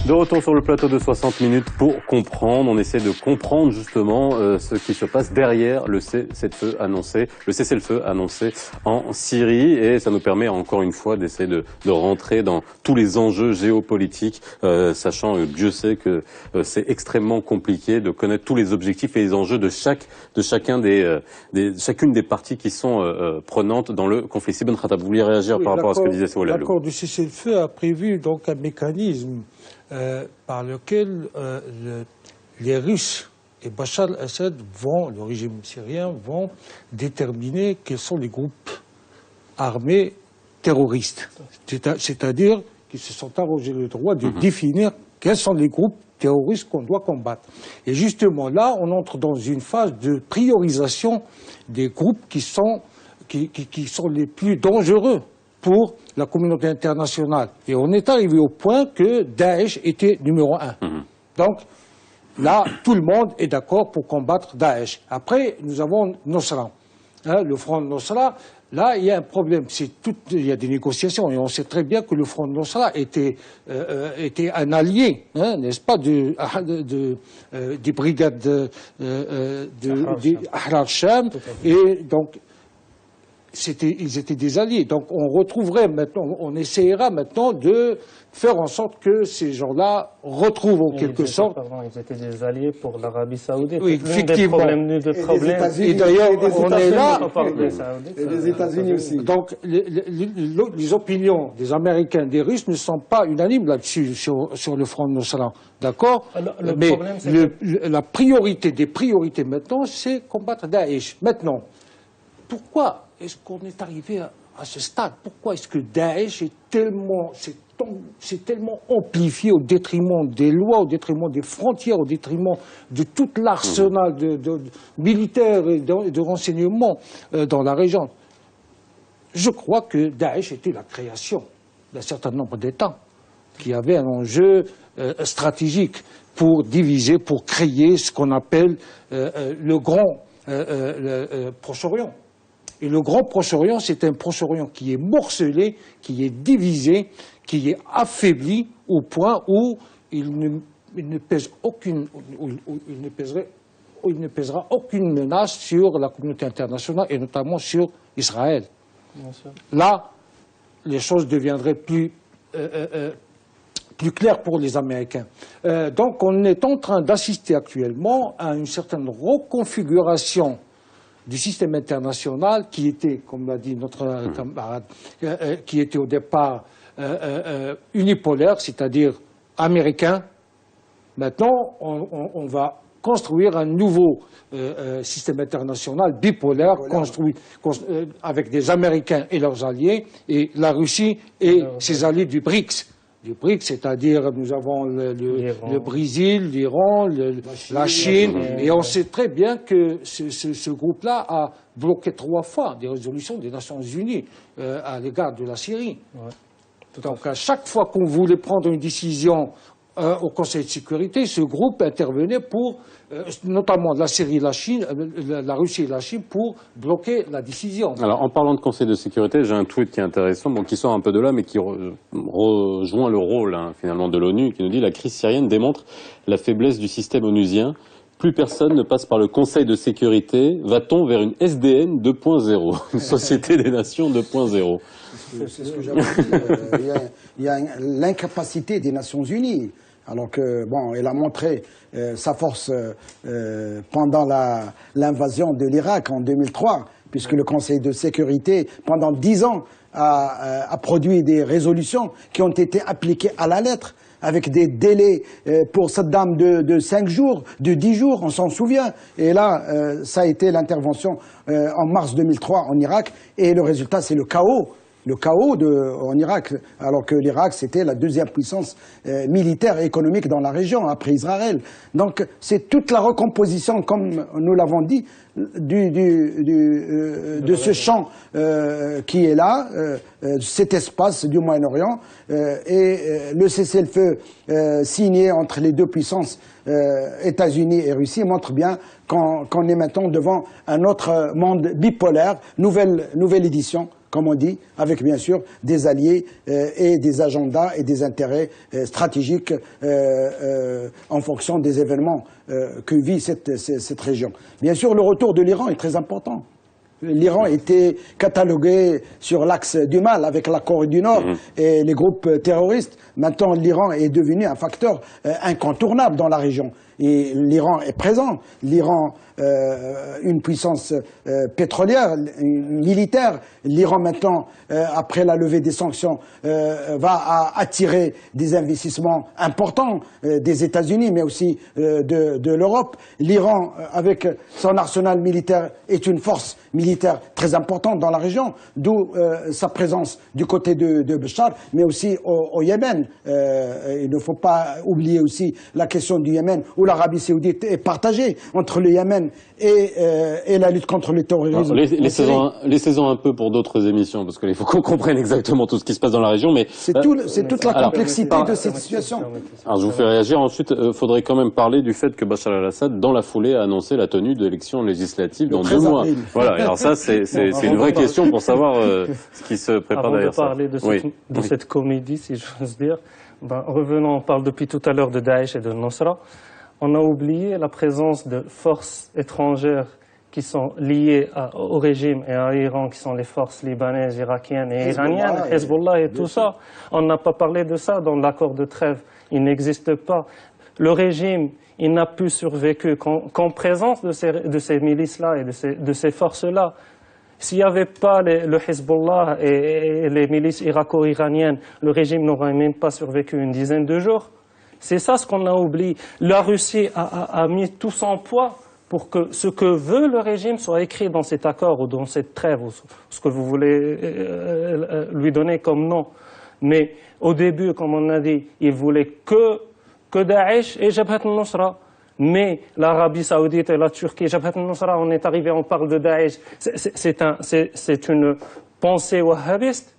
Speaker 1: De retour sur le plateau de 60 minutes pour comprendre. On essaie de comprendre justement ce qui se passe derrière le cessez-le-feu annoncé en Syrie. Et ça nous permet encore une fois d'essayer de rentrer dans tous les enjeux géopolitiques, sachant Dieu sait que c'est extrêmement compliqué de connaître tous les objectifs et les enjeux de chacune des parties qui sont prenantes dans le conflit. Sibn Khattab, vous vouliez réagir par rapport à ce que disait Souleymane?
Speaker 3: L'accord du cessez-le-feu a prévu donc un mécanisme par lequel les Russes et Bachar al-Assad le régime syrien, vont déterminer quels sont les groupes armés terroristes. C'est-à-dire qu'ils se sont arrogés le droit de définir quels sont les groupes terroristes qu'on doit combattre. Et justement là, on entre dans une phase de priorisation des groupes qui sont les plus dangereux pour la communauté internationale. Et on est arrivé au point que Daesh était numéro 1. Donc, là, tout le monde est d'accord pour combattre Daesh. Après, nous avons Nosra, le front de Nosra. Là, il y a un problème. Il y a des négociations. Et on sait très bien que le front de Nosra était un allié, n'est-ce pas, des brigades Ahrar Sham. Et donc, ils étaient des alliés. Donc on retrouverait maintenant, on essaiera maintenant de faire en sorte que ces gens-là retrouvent en quelque sorte.
Speaker 4: Pardon, ils étaient des alliés pour l'Arabie Saoudite.
Speaker 3: Oui, effectivement.
Speaker 2: Et
Speaker 3: d'ailleurs, on est là.
Speaker 2: Et les États-Unis aussi.
Speaker 3: Donc les opinions des Américains, des Russes ne sont pas unanimes là-dessus sur le front de Nosra. D'accord? Mais la priorité des priorités maintenant, c'est combattre Daesh. Maintenant, pourquoi est-ce qu'on est arrivé à ce stade? Pourquoi est-ce que Daesh s'est tellement amplifié au détriment des lois, au détriment des frontières, au détriment de tout l'arsenal de militaire et de renseignement dans la région? Je crois que Daesh était la création d'un certain nombre d'États qui avaient un enjeu stratégique pour diviser, pour créer ce qu'on appelle le grand Proche-Orient. Et le grand Proche-Orient, c'est un Proche-Orient qui est morcelé, qui est divisé, qui est affaibli au point où il ne pèsera aucune menace sur la communauté internationale et notamment sur Israël. Là, les choses deviendraient plus claires pour les Américains. Donc on est en train d'assister actuellement à une certaine reconfiguration du système international qui était, comme l'a dit notre camarade, qui était au départ unipolaire, c'est-à-dire américain. Maintenant, on va construire un nouveau système international bipolaire, construit avec des Américains et leurs alliés, et la Russie et ses alliés du BRICS. Du BRICS, c'est-à-dire nous avons le Brésil, l'Iran, la Chine, et on sait très bien que ce groupe-là a bloqué 3 fois des résolutions des Nations Unies à l'égard de la Syrie. Donc à chaque fois qu'on voulait prendre une décision au Conseil de sécurité, ce groupe intervenait pour, notamment la Syrie, la Chine, la Russie et la Chine, pour bloquer la décision.
Speaker 1: Alors, en parlant de Conseil de sécurité, j'ai un tweet qui est intéressant, bon, qui sort un peu de là, mais qui rejoint le rôle finalement de l'ONU, qui nous dit « La crise syrienne démontre la faiblesse du système onusien. Plus personne ne passe par le Conseil de sécurité. Va-t-on vers une SDN 2.0, une Société des Nations 2.0 »
Speaker 2: C'est ce que j'avais dit. Il y a l'incapacité des Nations Unies. Alors que, bon, elle a montré sa force pendant l'invasion de l'Irak en 2003, puisque le Conseil de sécurité, pendant 10 ans, a produit des résolutions qui ont été appliquées à la lettre, avec des délais pour Saddam de 5 jours, de 10 jours, on s'en souvient. Et là, ça a été l'intervention en mars 2003 en Irak, et le résultat, c'est le chaos. le chaos en Irak, alors que l'Irak, c'était la deuxième puissance militaire et économique dans la région, après Israël. Donc, c'est toute la recomposition, comme nous l'avons dit, de ce champ qui est là, cet espace du Moyen-Orient, et le cessez-le-feu signé entre les deux puissances, États-Unis et Russie, montre bien qu'on est maintenant devant un autre monde bipolaire, nouvelle édition, comme on dit, avec bien sûr des alliés et des agendas et des intérêts stratégiques en fonction des événements que vit cette région. Bien sûr, le retour de l'Iran est très important. L'Iran était catalogué sur l'axe du mal avec la Corée du Nord et les groupes terroristes. Maintenant, l'Iran est devenu un facteur incontournable dans la région. Et l'Iran est présent. L'Iran, une puissance pétrolière, militaire. L'Iran maintenant, après la levée des sanctions, va attirer des investissements importants des États-Unis, mais aussi de l'Europe. L'Iran, avec son arsenal militaire, est une force militaire très importante dans la région, d'où sa présence du côté de Béchar, mais aussi au Yémen. Il ne faut pas oublier aussi la question du Yémen, où l'Arabie saoudite est partagée entre le Yémen et la lutte contre le terrorisme.
Speaker 1: Laissez-en un peu pour d'autres émissions, parce qu'il faut qu'on comprenne exactement tout ce qui se passe dans la région. Mais
Speaker 2: c'est toute la complexité de cette situation.
Speaker 1: Alors je vous fais réagir. Ensuite, il faudrait quand même parler du fait que Bachar al-Assad, dans la foulée, a annoncé la tenue d'élections législatives dans 2 mois. Voilà. Alors ça, c'est une vraie question pour savoir ce qui se prépare derrière ça.
Speaker 4: Avant de parler de cette comédie, si j'ose dire, revenons, on parle depuis tout à l'heure de Daesh et de Nusra. On a oublié la présence de forces étrangères qui sont liées au régime et à l'Iran, qui sont les forces libanaises, irakiennes et iraniennes, Hezbollah et tout ça. On n'a pas parlé de ça dans l'accord de trêve. Il n'existe pas. Le régime, il n'a plus survécu qu'en présence de ces milices-là et de ces forces-là. S'il n'y avait pas le Hezbollah et les milices irako-iraniennes, le régime n'aurait même pas survécu une dizaine de jours. C'est ça ce qu'on a oublié. La Russie a mis tout son poids pour que ce que veut le régime soit écrit dans cet accord ou dans cette trêve, ou ce que vous voulez lui donner comme nom. Mais au début, comme on a dit, il voulait que Daesh et Jabhat al-Nusra. Mais l'Arabie Saoudite et la Turquie, Jabhat al-Nusra, on est arrivé, on parle de Daesh. C'est une pensée wahhabiste.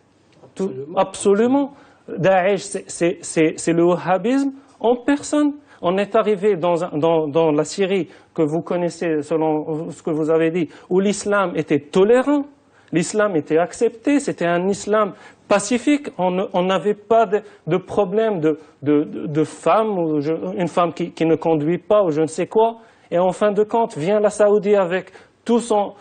Speaker 4: Absolument. Daesh, c'est le wahhabisme en personne. On est arrivé dans la Syrie, que vous connaissez selon ce que vous avez dit, où l'islam était tolérant, l'islam était accepté, c'était un islam pacifique, on n'avait pas de problème de femme, ou une femme qui ne conduit pas, ou je ne sais quoi. Et en fin de compte, vient la Saoudie avec toute son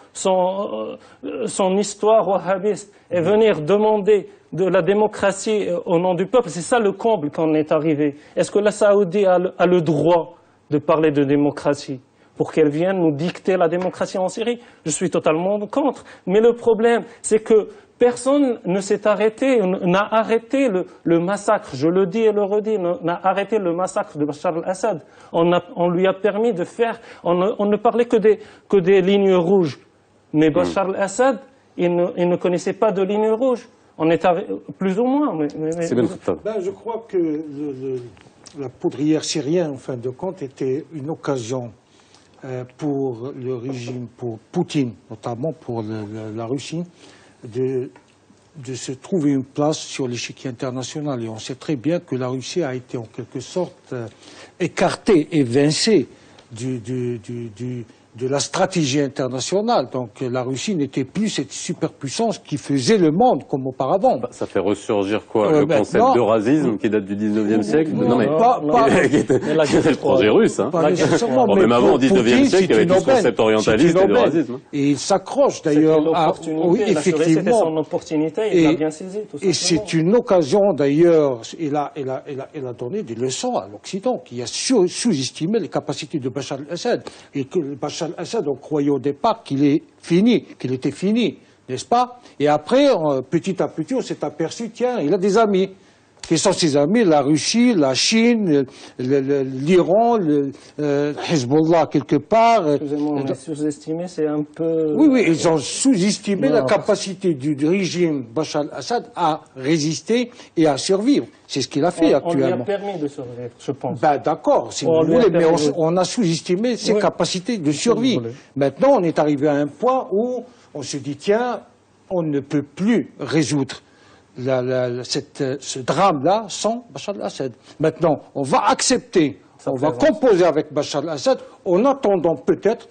Speaker 4: histoire wahhabiste et venir demander de la démocratie au nom du peuple. C'est ça le comble qu'on est arrivé. Est-ce que la Saoudie a le droit de parler de démocratie pour qu'elle vienne nous dicter la démocratie en Syrie? Je suis totalement contre. Mais le problème, c'est que personne ne s'est arrêté, n'a arrêté le massacre, je le dis et le redis, n'a arrêté le massacre de Bachar al-Assad. On lui a permis de faire, on ne parlait que des lignes rouges. Mais Bachar al-Assad, il ne connaissait pas de lignes rouges. On est plus ou moins.
Speaker 3: Je crois que la poudrière syrienne, en fin de compte, était une occasion pour le régime, pour Poutine, notamment pour la Russie, de se trouver une place sur l'échiquier international. Et on sait très bien que la Russie a été en quelque sorte écartée, évincée de la stratégie internationale. Donc la Russie n'était plus cette superpuissance qui faisait le monde comme auparavant.
Speaker 1: Ça fait ressurgir quoi le concept d'eurasisme qui date du 19e siècle?
Speaker 3: Non,
Speaker 1: qui était le projet russe. Hein.
Speaker 3: Pas nécessairement.
Speaker 1: Même avant au 19e siècle, il y avait tout ce concept orientaliste et d'eurasisme.
Speaker 3: Et il s'accroche d'ailleurs à...
Speaker 4: Oui, effectivement. C'était son opportunité, il l'a bien saisi.
Speaker 3: Et c'est une occasion d'ailleurs, il a donné des leçons à l'Occident, qui a sous-estimé les capacités de Bachar al-Assad. Et que Bachar al-Assad, on croyait au départ qu'il était fini, n'est-ce pas? Et après, petit à petit, on s'est aperçu, tiens, il a des amis. Qui sont ses amis? La Russie, la Chine, l'Iran, Hezbollah quelque part.
Speaker 4: Excusez-moi, mais sous-estimé, c'est un peu...
Speaker 3: Oui, oui, ils ont sous-estimé
Speaker 4: Non,
Speaker 3: la capacité du régime Bachar al-Assad à résister et à survivre. C'est ce qu'il a fait
Speaker 4: On lui a
Speaker 3: actuellement.
Speaker 4: permis de survivre, je pense.
Speaker 3: Ben, d'accord, si
Speaker 4: On
Speaker 3: vous
Speaker 4: lui a
Speaker 3: voulez, mais
Speaker 4: permis de-
Speaker 3: on a sous-estimé ses
Speaker 4: Oui.
Speaker 3: capacités de
Speaker 4: Si
Speaker 3: survie.
Speaker 4: vous voulez.
Speaker 3: Maintenant, on est arrivé à un point où on se dit, tiens, on ne peut plus résoudre ce drame-là sans Bachar al-Assad. Maintenant, on va accepter,
Speaker 4: Ça
Speaker 3: on va
Speaker 4: présente.
Speaker 3: composer avec Bachar al-Assad en attendant peut-être,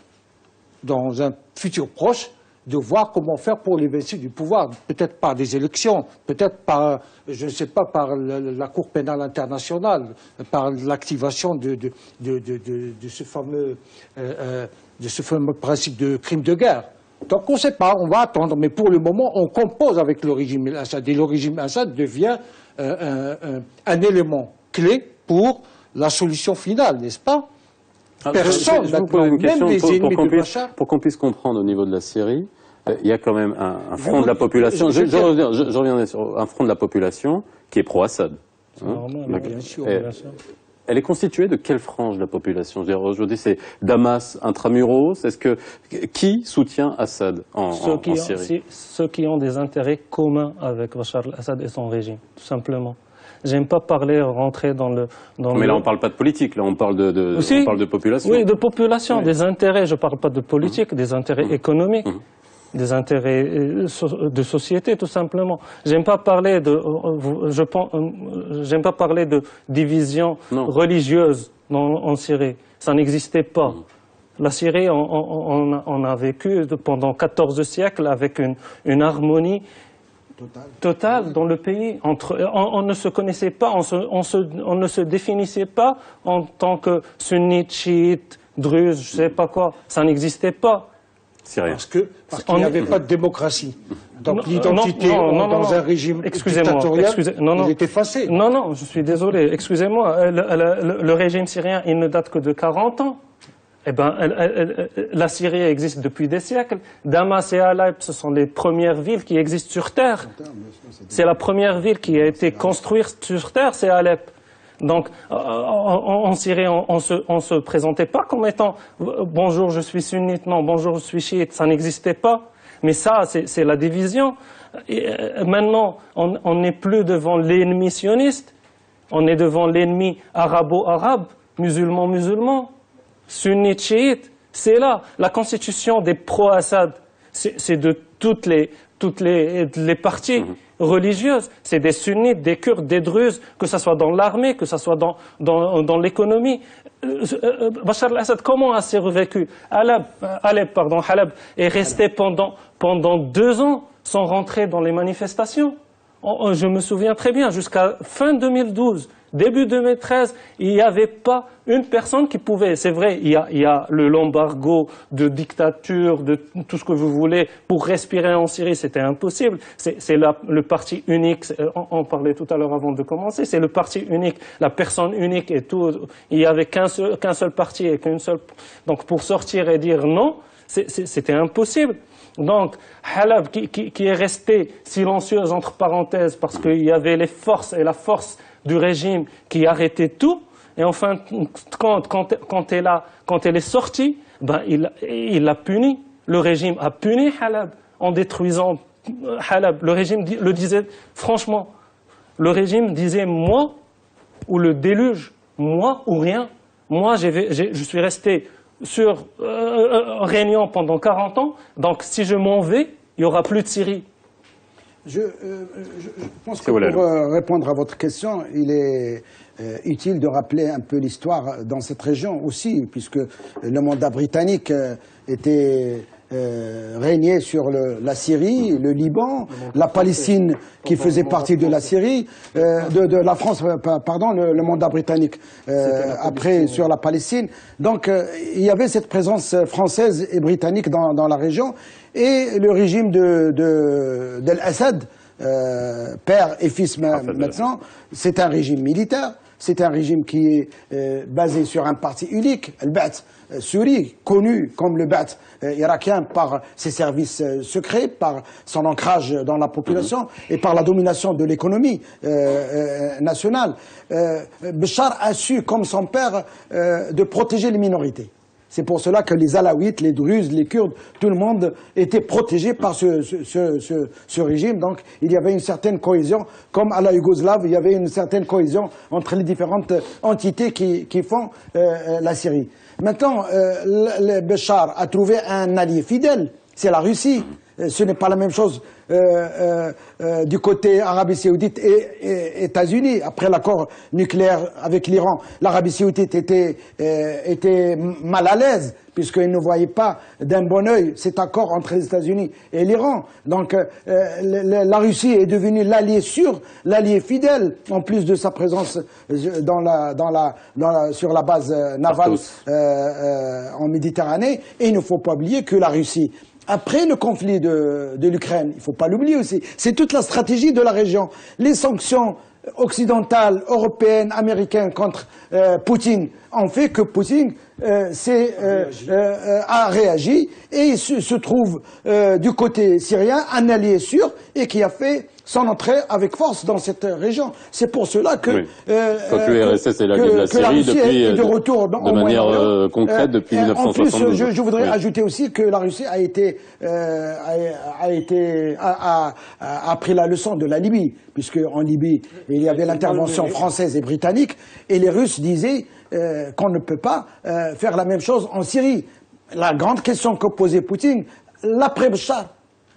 Speaker 3: dans un futur proche, de voir comment faire pour l'évincer du pouvoir, peut-être par des élections, peut-être par, je ne sais pas, par la Cour pénale internationale, par l'activation de ce fameux principe de crime de guerre. Donc on ne sait pas, on va attendre, mais pour le moment, on compose avec le régime Assad, et le régime Assad devient un élément clé pour la solution finale, n'est-ce pas? Personne,
Speaker 1: je vous pose une question
Speaker 3: même les ennemis de Bachar.
Speaker 1: pour qu'on puisse comprendre au niveau de la Syrie. Il y a quand même un front de la population. Je reviendrai sur un front de la population qui est pro-Assad.
Speaker 4: C'est normal,
Speaker 3: Oui, bien sûr,
Speaker 1: Et-
Speaker 3: bien sûr.
Speaker 1: Elle est constituée de quelle frange de la population? Je veux dire, aujourd'hui, c'est Damas intramuros. Est-ce que qui soutient Assad en Syrie?
Speaker 4: Ceux qui ont des intérêts communs avec Bachar al-Assad et son régime, tout simplement. J'aime pas rentrer dans le...
Speaker 1: Mais là, on parle pas de politique. Là, on parle
Speaker 4: Aussi,
Speaker 1: on parle de population.
Speaker 4: Oui, de population,
Speaker 1: Oui.
Speaker 4: des intérêts. Je parle pas de politique, des intérêts économiques, des intérêts de société, tout simplement. J'aime pas parler j'aime pas parler de division
Speaker 1: Non.
Speaker 4: religieuse en Syrie. Ça n'existait pas. La Syrie, on a vécu pendant 14 siècles avec une harmonie totale dans le pays. On ne se connaissait pas, on ne se définissait pas en tant que sunnite, chiite, druze, je sais pas quoi. Ça n'existait pas.
Speaker 1: Syrien.
Speaker 3: Parce qu'il n'y avait pas de démocratie. Donc
Speaker 4: Non,
Speaker 3: l'identité
Speaker 4: non,
Speaker 3: dans un régime
Speaker 4: excusez-moi,
Speaker 3: dictatorial,
Speaker 4: non.
Speaker 3: il est effacé.
Speaker 4: Non, je suis désolé, excusez-moi. Le régime syrien, il ne date que de 40 ans. Eh ben, la Syrie existe depuis des siècles. Damas et Alep, ce sont les premières villes qui existent sur Terre. C'est la première ville qui a été construite sur Terre, c'est Alep. Donc, en Syrie, on se présentait pas comme étant bonjour, je suis sunnite, non, bonjour, je suis chiite. Ça n'existait pas. Mais ça, c'est la division. Et, maintenant, on n'est plus devant l'ennemi sioniste. On est devant l'ennemi arabo-arabe, musulman-musulman. Sunnite, chiite, c'est là. La constitution des pro-Assad, c'est de toutes les parties religieuses. C'est des sunnites, des kurdes, des druzes, que ce soit dans l'armée, que ce soit dans l'économie. Bachar al-Assad, comment a survécu? Halab est resté pendant 2 ans sans rentrer dans les manifestations. Je me souviens très bien, jusqu'à fin 2012, début 2013, il n'y avait pas une personne qui pouvait. C'est vrai, il y a l'embargo de dictature, de tout ce que vous voulez, pour respirer en Syrie, c'était impossible. C'est le parti unique, on parlait tout à l'heure avant de commencer, c'est le parti unique, la personne unique et tout. Il n'y avait qu'un seul parti et qu'une seule. Donc pour sortir et dire non, c'était impossible. Donc, Halab, qui est resté silencieuse entre parenthèses parce qu'il y avait les forces et la force du régime qui arrêtait tout, et enfin, quand elle est sortie, ben, il l'a puni. Le régime a puni Halab en détruisant Halab. Le régime le disait, franchement, le régime disait moi ou le déluge, moi ou rien. Moi, je suis resté régnant pendant 40 ans, donc si je m'en vais, il n'y aura plus de Syrie.
Speaker 2: Je pense que pour répondre à votre question, il est utile de rappeler un peu l'histoire dans cette région aussi, puisque le mandat britannique régnait sur la Syrie, le Liban, la Palestine qui faisait partie de la Syrie, de la France, pardon, le mandat britannique après sur la Palestine. Donc il y avait cette présence française et britannique dans la région, et le régime d'Al-Assad, père et fils maintenant, c'est un régime militaire. C'est un régime qui est basé sur un parti unique, le Ba'ath Souri, connu comme le Ba'ath irakien par ses services secrets, par son ancrage dans la population et par la domination de l'économie nationale. Béchar a su, comme son père, de protéger les minorités. C'est pour cela que les Alaouites, les Druzes, les Kurdes, tout le monde était protégé par ce régime. Donc il y avait une certaine cohésion, comme à la Yougoslave, il y avait une certaine cohésion entre les différentes entités qui font la Syrie. Maintenant, Béchar a trouvé un allié fidèle, c'est la Russie. Ce n'est pas la même chose du côté Arabie Saoudite et États-Unis. Après l'accord nucléaire avec l'Iran, l'Arabie Saoudite était mal à l'aise puisqu'ils ne voyaient pas d'un bon œil cet accord entre les États-Unis et l'Iran. Donc la Russie est devenue l'allié sûr, l'allié fidèle, en plus de sa présence sur la base navale en Méditerranée. Et il ne faut pas oublier que la Russie, après le conflit de l'Ukraine, il ne faut pas l'oublier aussi, c'est toute la stratégie de la région. Les sanctions occidentales, européennes, américaines contre Poutine ont fait que Poutine a réagi et il se trouve du côté syrien un allié sûr et qui a fait son entrée avec force dans cette région. C'est pour cela que
Speaker 1: quand l'URSS est la Syrie depuis
Speaker 2: de retour
Speaker 1: de manière concrète depuis 1972.
Speaker 2: En plus, je voudrais ajouter aussi que la Russie a pris la leçon de la Libye, puisque en Libye il y avait l'intervention française et britannique, et les Russes disaient qu'on ne peut pas faire la même chose en Syrie. La grande question que posait Poutine, l'après Béchar.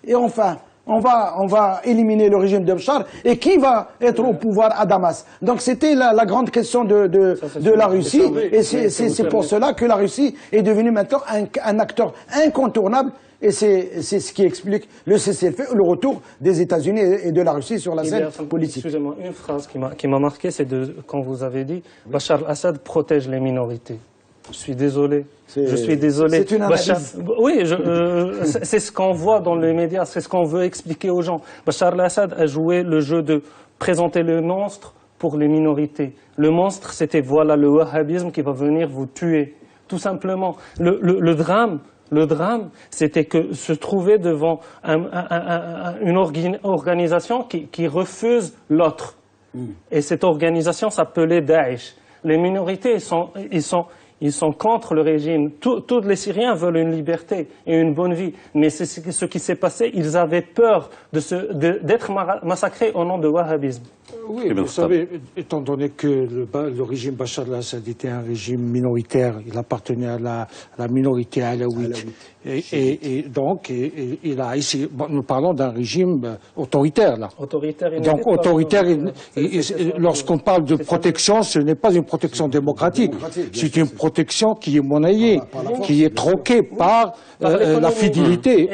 Speaker 2: Et enfin, on va éliminer le régime de Béchar et qui va être au pouvoir à Damas. Donc c'était la grande question de la Russie et c'est pour cela que la Russie est devenue maintenant un acteur incontournable et c'est ce qui explique le cessez-le-feu, le retour des États-Unis et de la Russie sur la scène politique.
Speaker 4: Excusez-moi, une phrase qui m'a marqué, c'est quand vous avez dit Bachar al-Assad protège les minorités. Je suis désolé. Je suis désolé.
Speaker 2: C'est une analyse.
Speaker 4: Oui, c'est ce qu'on voit dans les médias, c'est ce qu'on veut expliquer aux gens. Bachar al-Assad a joué le jeu de présenter le monstre pour les minorités. Le monstre, c'était voilà le wahhabisme qui va venir vous tuer, tout simplement. Le drame, c'était que se trouver devant une organisation qui refuse l'autre. Et cette organisation s'appelait Daesh. Les minorités, ils sont contre le régime. Tous les Syriens veulent une liberté et une bonne vie. Mais c'est ce qui s'est passé. Ils avaient peur d'être massacrés au nom de wahhabisme.
Speaker 3: Oui, vous savez, étant donné que le régime Bachar al-Assad était un régime minoritaire, il appartenait à la minorité alaouite. Et donc, il a essayé, nous parlons d'un régime autoritaire, là. Donc, autoritaire, lorsqu'on parle de protection, ce n'est pas une protection démocratique. C'est une protection qui est monnaie, qui est troquée par la fidélité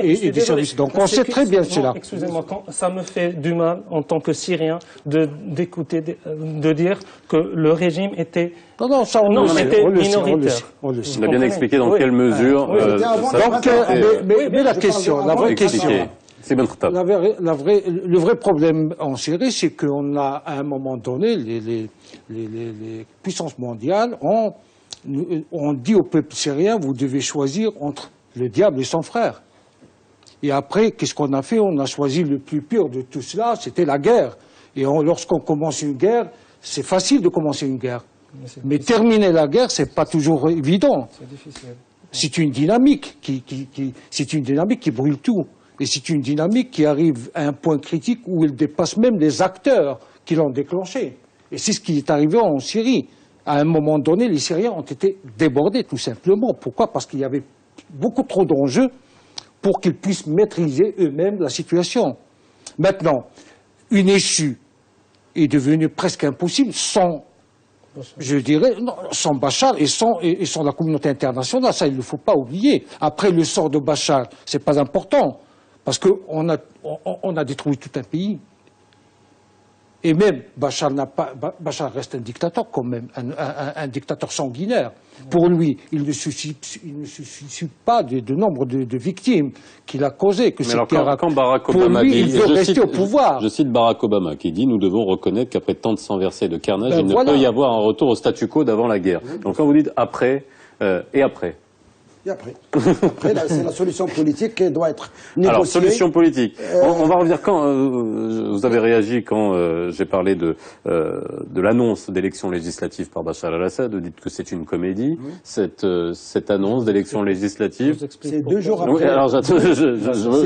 Speaker 3: et des services. Donc, on sait très bien cela.
Speaker 4: Excusez-moi, ça me fait du mal, en tant que Syrien, d'écouter, de dire que le régime était... était minoritaire.
Speaker 1: On a bien expliqué dans quelle mesure...
Speaker 3: mais la question, la vraie question... Le vrai problème en Syrie, c'est qu'on a, à un moment donné, les puissances mondiales ont dit au peuple syrien, vous devez choisir entre le diable et son frère. Et après, qu'est-ce qu'on a fait? On a choisi le plus pur de tout cela, c'était la guerre. Et lorsqu'on commence une guerre, c'est facile de commencer une guerre. Mais terminer la guerre, c'est pas toujours évident.
Speaker 4: C'est difficile.
Speaker 3: C'est une dynamique c'est une dynamique qui brûle tout. Et c'est une dynamique qui arrive à un point critique où elle dépasse même les acteurs qui l'ont déclenché. Et c'est ce qui est arrivé en Syrie. À un moment donné, les Syriens ont été débordés, tout simplement. Pourquoi? Parce qu'il y avait beaucoup trop d'enjeux pour qu'ils puissent maîtriser eux-mêmes la situation. Maintenant, une issue est devenue presque impossible sans, je dirais, sans Bachar et sans la communauté internationale. Ça, il ne faut pas oublier. Après, le sort de Bachar, c'est pas important, parce qu'on a détruit tout un pays. Et même, Bachar reste un dictateur quand même, un dictateur sanguinaire. Pour lui, il ne suffit pas du nombre de victimes qu'il a causées.
Speaker 1: Mais alors, quand Barack Obama
Speaker 3: pour lui,
Speaker 1: dit,
Speaker 3: il veut rester au pouvoir.
Speaker 1: Je cite Barack Obama qui dit « Nous devons reconnaître qu'après tant de sang versé et de carnage, il ne
Speaker 3: voilà.
Speaker 1: peut y avoir un retour au statu quo d'avant la guerre. » Donc quand vous dites « après et après »,
Speaker 2: et après, c'est la solution politique qui doit être négociée.
Speaker 1: alors, solution politique. On va revenir quand vous avez réagi quand j'ai parlé de l'annonce d'élections législatives par Bachar al-Assad. Vous dites que c'est une comédie, cette annonce d'élections législatives.
Speaker 2: C'est 2 jours après.
Speaker 1: Oui, alors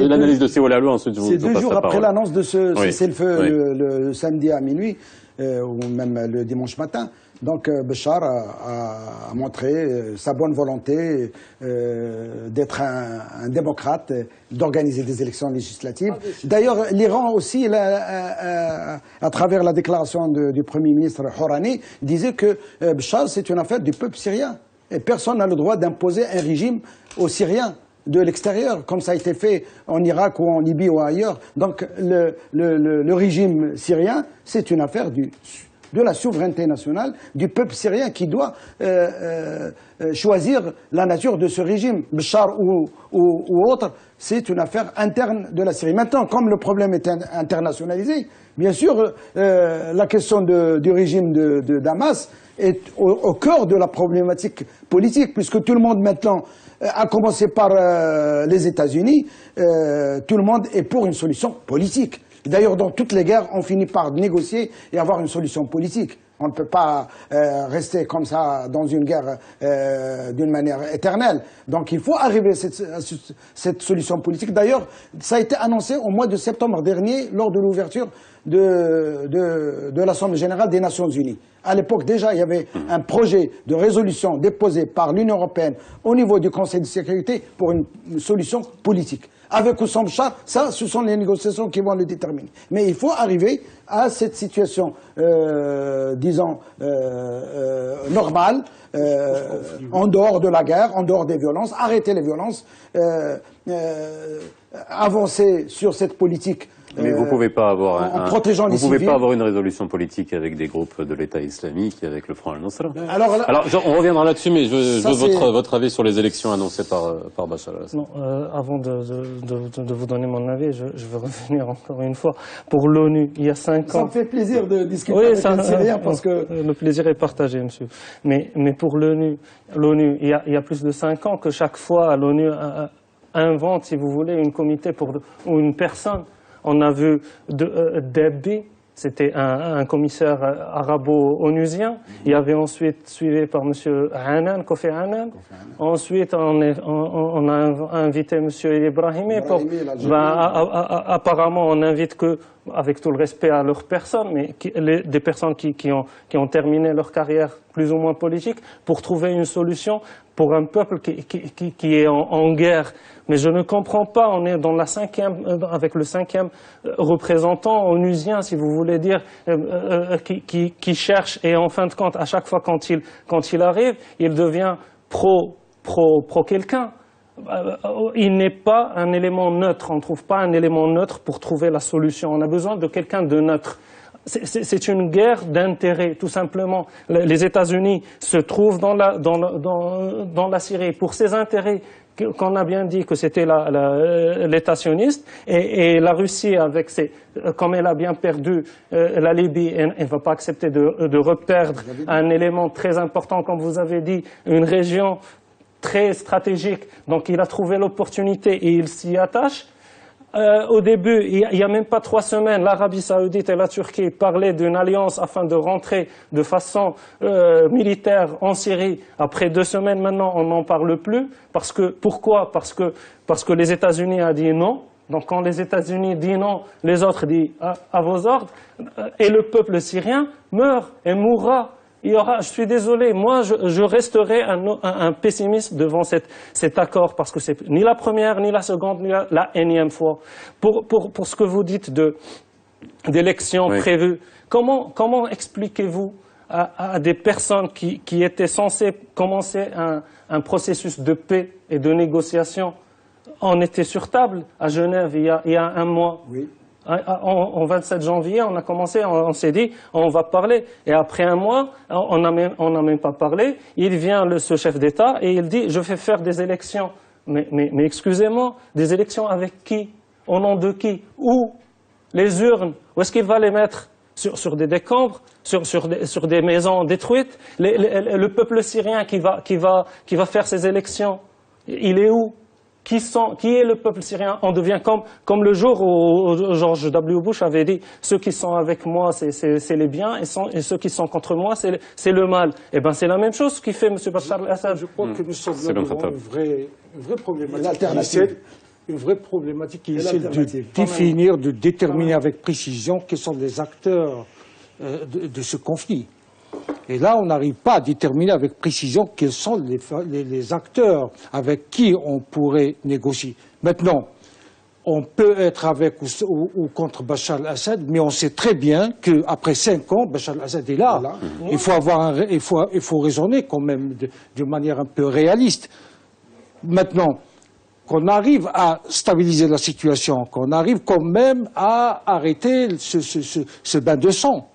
Speaker 1: l'analyse de Siwa Lalo, ensuite je vous passe la parole.
Speaker 2: C'est 2 jours après l'annonce de ce
Speaker 1: Oui.
Speaker 2: cessez-le-feu le samedi à minuit, ou même le dimanche matin. Donc Bachar a montré sa bonne volonté d'être un démocrate, d'organiser des élections législatives. D'ailleurs, l'Iran aussi, à travers la déclaration du Premier ministre Horani, disait que Bachar, c'est une affaire du peuple syrien. Et personne n'a le droit d'imposer un régime aux Syriens de l'extérieur, comme ça a été fait en Irak ou en Libye ou ailleurs. Donc le régime syrien, c'est une affaire de la souveraineté nationale, du peuple syrien qui doit choisir la nature de ce régime, Bachar ou autre, c'est une affaire interne de la Syrie. Maintenant, comme le problème est internationalisé, bien sûr, la question du régime de Damas est au cœur de la problématique politique, puisque tout le monde maintenant, à commencer par les États-Unis, tout le monde est pour une solution politique. D'ailleurs, dans toutes les guerres, on finit par négocier et avoir une solution politique. On ne peut pas rester comme ça dans une guerre d'une manière éternelle. Donc il faut arriver à cette solution politique. D'ailleurs, ça a été annoncé au mois de septembre dernier lors de l'ouverture de l'Assemblée générale des Nations Unies. À l'époque, déjà, il y avait un projet de résolution déposé par l'Union européenne au niveau du Conseil de sécurité pour une solution politique. Avec ou sans Bachar, ça, ce sont les négociations qui vont le déterminer. Mais il faut arriver à cette situation, disons, normale, en dehors de la guerre, en dehors des violences, arrêter les violences, avancer sur cette politique.
Speaker 1: Mais vous pouvez pas avoir
Speaker 2: vous
Speaker 1: pouvez pas avoir une résolution politique avec des groupes de l'État islamique et avec le Front al-Nusra.
Speaker 2: Alors,
Speaker 1: on reviendra là-dessus, mais je veux votre avis sur les élections annoncées par Bachar al-Assad.
Speaker 4: Non, avant de vous donner mon avis, je veux revenir encore une fois. Pour l'ONU, il y a 5 ans...
Speaker 2: Ça me fait plaisir de discuter avec un Syrien parce que...
Speaker 4: Le plaisir est partagé, monsieur. Mais pour l'ONU, il y a plus de 5 ans que chaque fois l'ONU invente, si vous voulez, un comité ou une personne. On a vu Debbi, c'était un commissaire arabo-onusien. Il y avait ensuite suivi par M. Kofi Annan. Ensuite, on a invité M. Ibrahimi. Apparemment, on n'invite que, avec tout le respect à leurs personnes, mais des personnes qui ont terminé leur carrière plus ou moins politique, pour trouver une solution pour un peuple qui est en guerre. Mais je ne comprends pas, on est dans avec le 5e représentant onusien, si vous voulez dire, qui cherche, et en fin de compte, à chaque fois quand il arrive, il devient pro quelqu'un. Il n'est pas un élément neutre, on ne trouve pas un élément neutre pour trouver la solution. On a besoin de quelqu'un de neutre. C'est une guerre d'intérêt, tout simplement. Les États-Unis se trouvent dans la Syrie pour ces intérêts qu'on a bien dit que c'était l'État sioniste, et la Russie, comme elle a bien perdu la Libye, elle ne va pas accepter de reperdre un élément très important, comme vous avez dit, une région très stratégique. Donc il a trouvé l'opportunité et il s'y attache. Au début, il n'y a même pas 3 semaines, l'Arabie Saoudite et la Turquie parlaient d'une alliance afin de rentrer de façon militaire en Syrie. Après 2 semaines maintenant, on n'en parle plus. Pourquoi ? Parce que les États-Unis ont dit non. Donc quand les États-Unis disent non, les autres disent à vos ordres. Et le peuple syrien meurt et mourra. Je suis désolé, moi je resterai un pessimiste devant cet accord, parce que c'est ni la première, ni la seconde, ni la énième fois. Pour ce que vous dites d'élections prévues, comment expliquez-vous à des personnes qui étaient censées commencer un processus de paix et de négociation? On était sur table à Genève il y a un mois.
Speaker 2: Oui.
Speaker 4: En 27 janvier, on a commencé, on s'est dit, on va parler. Et après un mois, on n'a même pas parlé. Il vient, ce chef d'État, et il dit, je vais faire des élections. Mais excusez-moi, des élections avec qui? Au nom de qui? Où? Les urnes? Où est-ce qu'il va les mettre? Sur des décombres? Sur des maisons détruites? Le peuple syrien qui va faire ces élections, il est où? Qui est le peuple syrien? On devient comme le jour où George W. Bush avait dit « Ceux qui sont avec moi, c'est les biens, et ceux qui sont contre moi, c'est le mal ». Eh bien, c'est la même chose qui fait M. Bachar al-Assad.
Speaker 3: Je crois que nous sommes là devant une vraie problématique. Une vraie problématique qui essaie de définir, de déterminer avec précision quels sont les acteurs de ce conflit. Et là, on n'arrive pas à déterminer avec précision quels sont les acteurs avec qui on pourrait négocier. Maintenant, on peut être avec ou contre Bachar al-Assad, mais on sait très bien qu'après 5 ans, Bachar al-Assad est là. Voilà. Il faut raisonner quand même de manière un peu réaliste. Maintenant, qu'on arrive à stabiliser la situation, qu'on arrive quand même à arrêter ce bain de sang.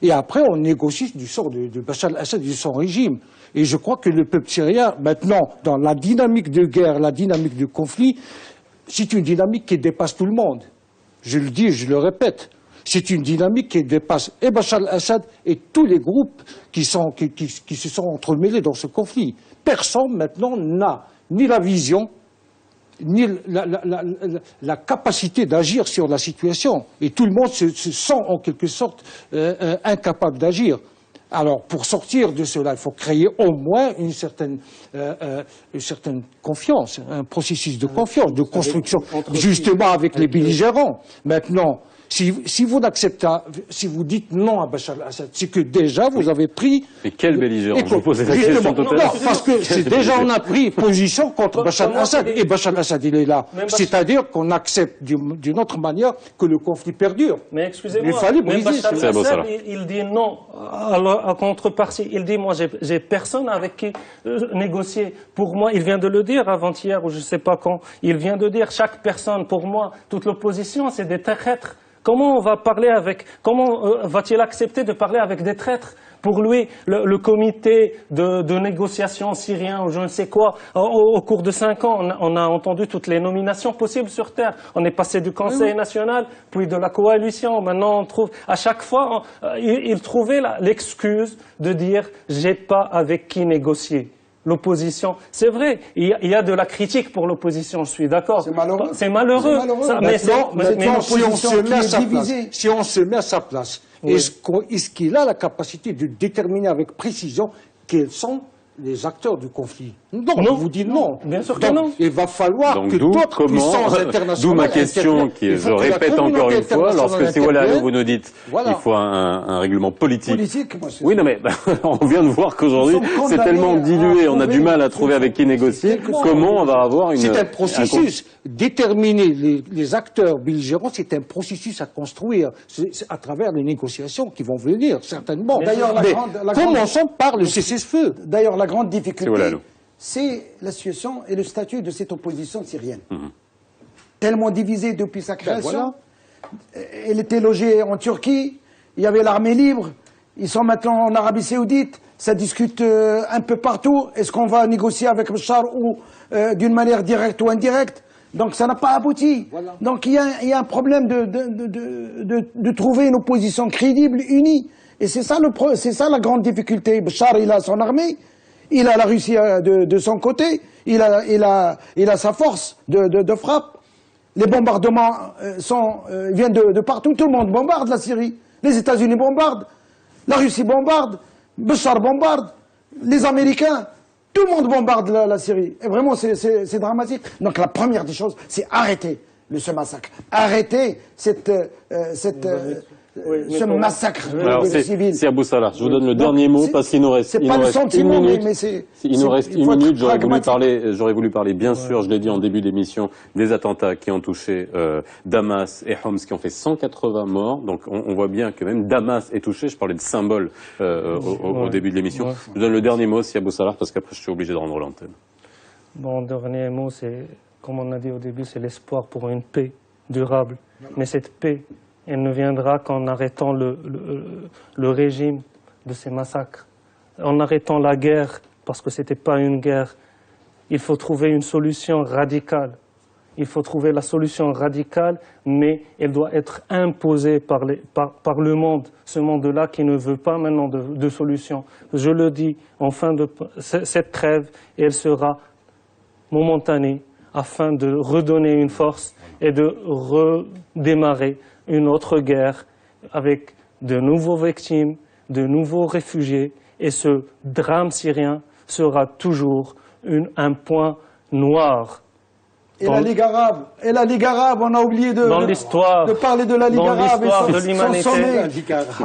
Speaker 3: Et après, on négocie du sort de Bachar al-Assad et de son régime. Et je crois que le peuple syrien, maintenant, dans la dynamique de guerre, la dynamique de conflit, c'est une dynamique qui dépasse tout le monde. Je le dis, je le répète. C'est une dynamique qui dépasse et Bachar al-Assad et tous les groupes qui se sont entremêlés dans ce conflit. Personne, maintenant, n'a ni la vision, ni la capacité d'agir sur la situation. Et tout le monde se sent en quelque sorte incapable d'agir. Alors, pour sortir de cela, il faut créer au moins une certaine confiance, un processus de confiance, de construction, justement avec les belligérants. Maintenant, si vous n'acceptez, si vous dites non à Bachar al-Assad, c'est que déjà vous avez pris...
Speaker 1: Mais quel belligérant? Je vous posais la question tout à l'heure.
Speaker 3: Parce que c'est déjà on a pris position contre Bachar al-Assad. Et Bachar al-Assad, il est là. C'est-à-dire qu'on accepte d'une autre manière que le conflit perdure.
Speaker 4: Mais excusez-moi,
Speaker 3: il fallait briser.
Speaker 4: Bachar al-Assad, il dit non à contrepartie. Il dit, moi, j'ai personne avec qui négocier. Pour moi, il vient de le dire avant-hier, ou je ne sais pas quand, il vient de dire, chaque personne, pour moi, toute l'opposition, c'est des traîtres. Comment on va parler comment va-t-il accepter de parler avec des traîtres? Pour lui, le comité de négociation syrien ou je ne sais quoi, au cours de 5 ans, on a entendu toutes les nominations possibles sur Terre. On est passé du Conseil national, puis de la coalition. Maintenant, on trouve, à chaque fois, il trouvait l'excuse de dire « j'ai pas avec qui négocier ». L'opposition, c'est vrai, il y a de la critique pour l'opposition, je suis d'accord. C'est malheureux. C'est malheureux.
Speaker 3: Maintenant, si on se met à sa place, oui. Est-ce qu'il a la capacité de déterminer avec précision quels sont les acteurs du conflit? Non, on vous dit non.
Speaker 4: Bien sûr que non.
Speaker 3: Il va falloir que d'autres puissances internationales...
Speaker 1: D'où ma question, je répète encore une fois, lorsque Siwala, vous nous dites il faut un règlement politique. Oui, non mais on vient de voir qu'aujourd'hui, c'est tellement dilué, on a du mal à trouver avec qui négocier. Comment on va avoir une...
Speaker 3: C'est un processus. Déterminer les acteurs belligérants, c'est un processus à construire à travers les négociations qui vont venir, certainement.
Speaker 2: D'ailleurs,
Speaker 3: commençons par le cessez-le-feu.
Speaker 2: D'ailleurs, la grande difficulté, c'est la situation et le statut de cette opposition syrienne. Tellement divisée depuis sa création. Elle était logée en Turquie, il y avait l'armée libre, ils sont maintenant en Arabie Saoudite, ça discute un peu partout. Est-ce qu'on va négocier avec Bachar ou d'une manière directe ou indirecte? Donc ça n'a pas abouti. Donc il y a un problème de trouver une opposition crédible, unie. Et c'est ça la grande difficulté. Bachar, il a son armée, il a la Russie de son côté, il a sa force de frappe. Les bombardements viennent de partout, tout le monde bombarde la Syrie. Les États-Unis bombardent, la Russie bombarde, Bachar bombarde, les Américains, tout le monde bombarde la Syrie. Et vraiment, c'est dramatique. Donc la première des choses, c'est arrêter ce massacre. Arrêter ce massacre de civils.
Speaker 1: C'est Abou Salah. Je vous donne le dernier mot parce qu'il nous reste une minute. Il nous reste une minute. J'aurais voulu parler, bien sûr, je l'ai dit en début d'émission, des attentats qui ont touché Damas et Homs, qui ont fait 180 morts. Donc on voit bien que même Damas est touché. Je parlais de symbole au début de l'émission. Je vous donne le dernier mot, c'est Abou Salah, parce qu'après je suis obligé de rendre l'antenne.
Speaker 4: Bon, dernier mot, c'est, comme on a dit au début, c'est l'espoir pour une paix durable. Mais cette paix, elle ne viendra qu'en arrêtant le régime de ces massacres, en arrêtant la guerre, parce que ce n'était pas une guerre. Il faut trouver une solution radicale. Il faut trouver la solution radicale, mais elle doit être imposée par le monde, ce monde-là qui ne veut pas maintenant de solution. Je le dis, en fin de cette trêve, elle sera momentanée afin de redonner une force et de redémarrer une autre guerre avec de nouveaux victimes, de nouveaux réfugiés. Et ce drame syrien sera toujours un point noir.
Speaker 2: Et la Ligue arabe, on a oublié de parler de la Ligue arabe et
Speaker 4: de l'humanité.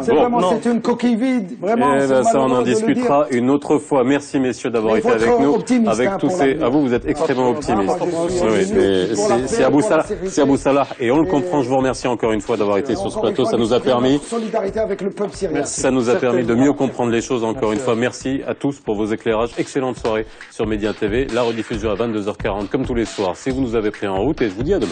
Speaker 2: C'est vraiment, c'est une coquille vide. Vraiment,
Speaker 1: ça, on en discutera une autre fois. Merci, messieurs, d'avoir été avec nous. Avec tous ces, vous êtes extrêmement optimistes. C'est Abou Salah, et on le comprend. Je vous remercie encore une fois d'avoir été sur ce plateau. Ça nous a permis.
Speaker 2: Solidarité avec le peuple syrien.
Speaker 1: Ça nous a permis de mieux comprendre les choses. Encore une fois, merci à tous pour vos éclairages. Excellente soirée sur Média TV. La rediffusion à 22h40, comme tous les soirs. Si vous nous avez pris en route, et je vous dis à demain.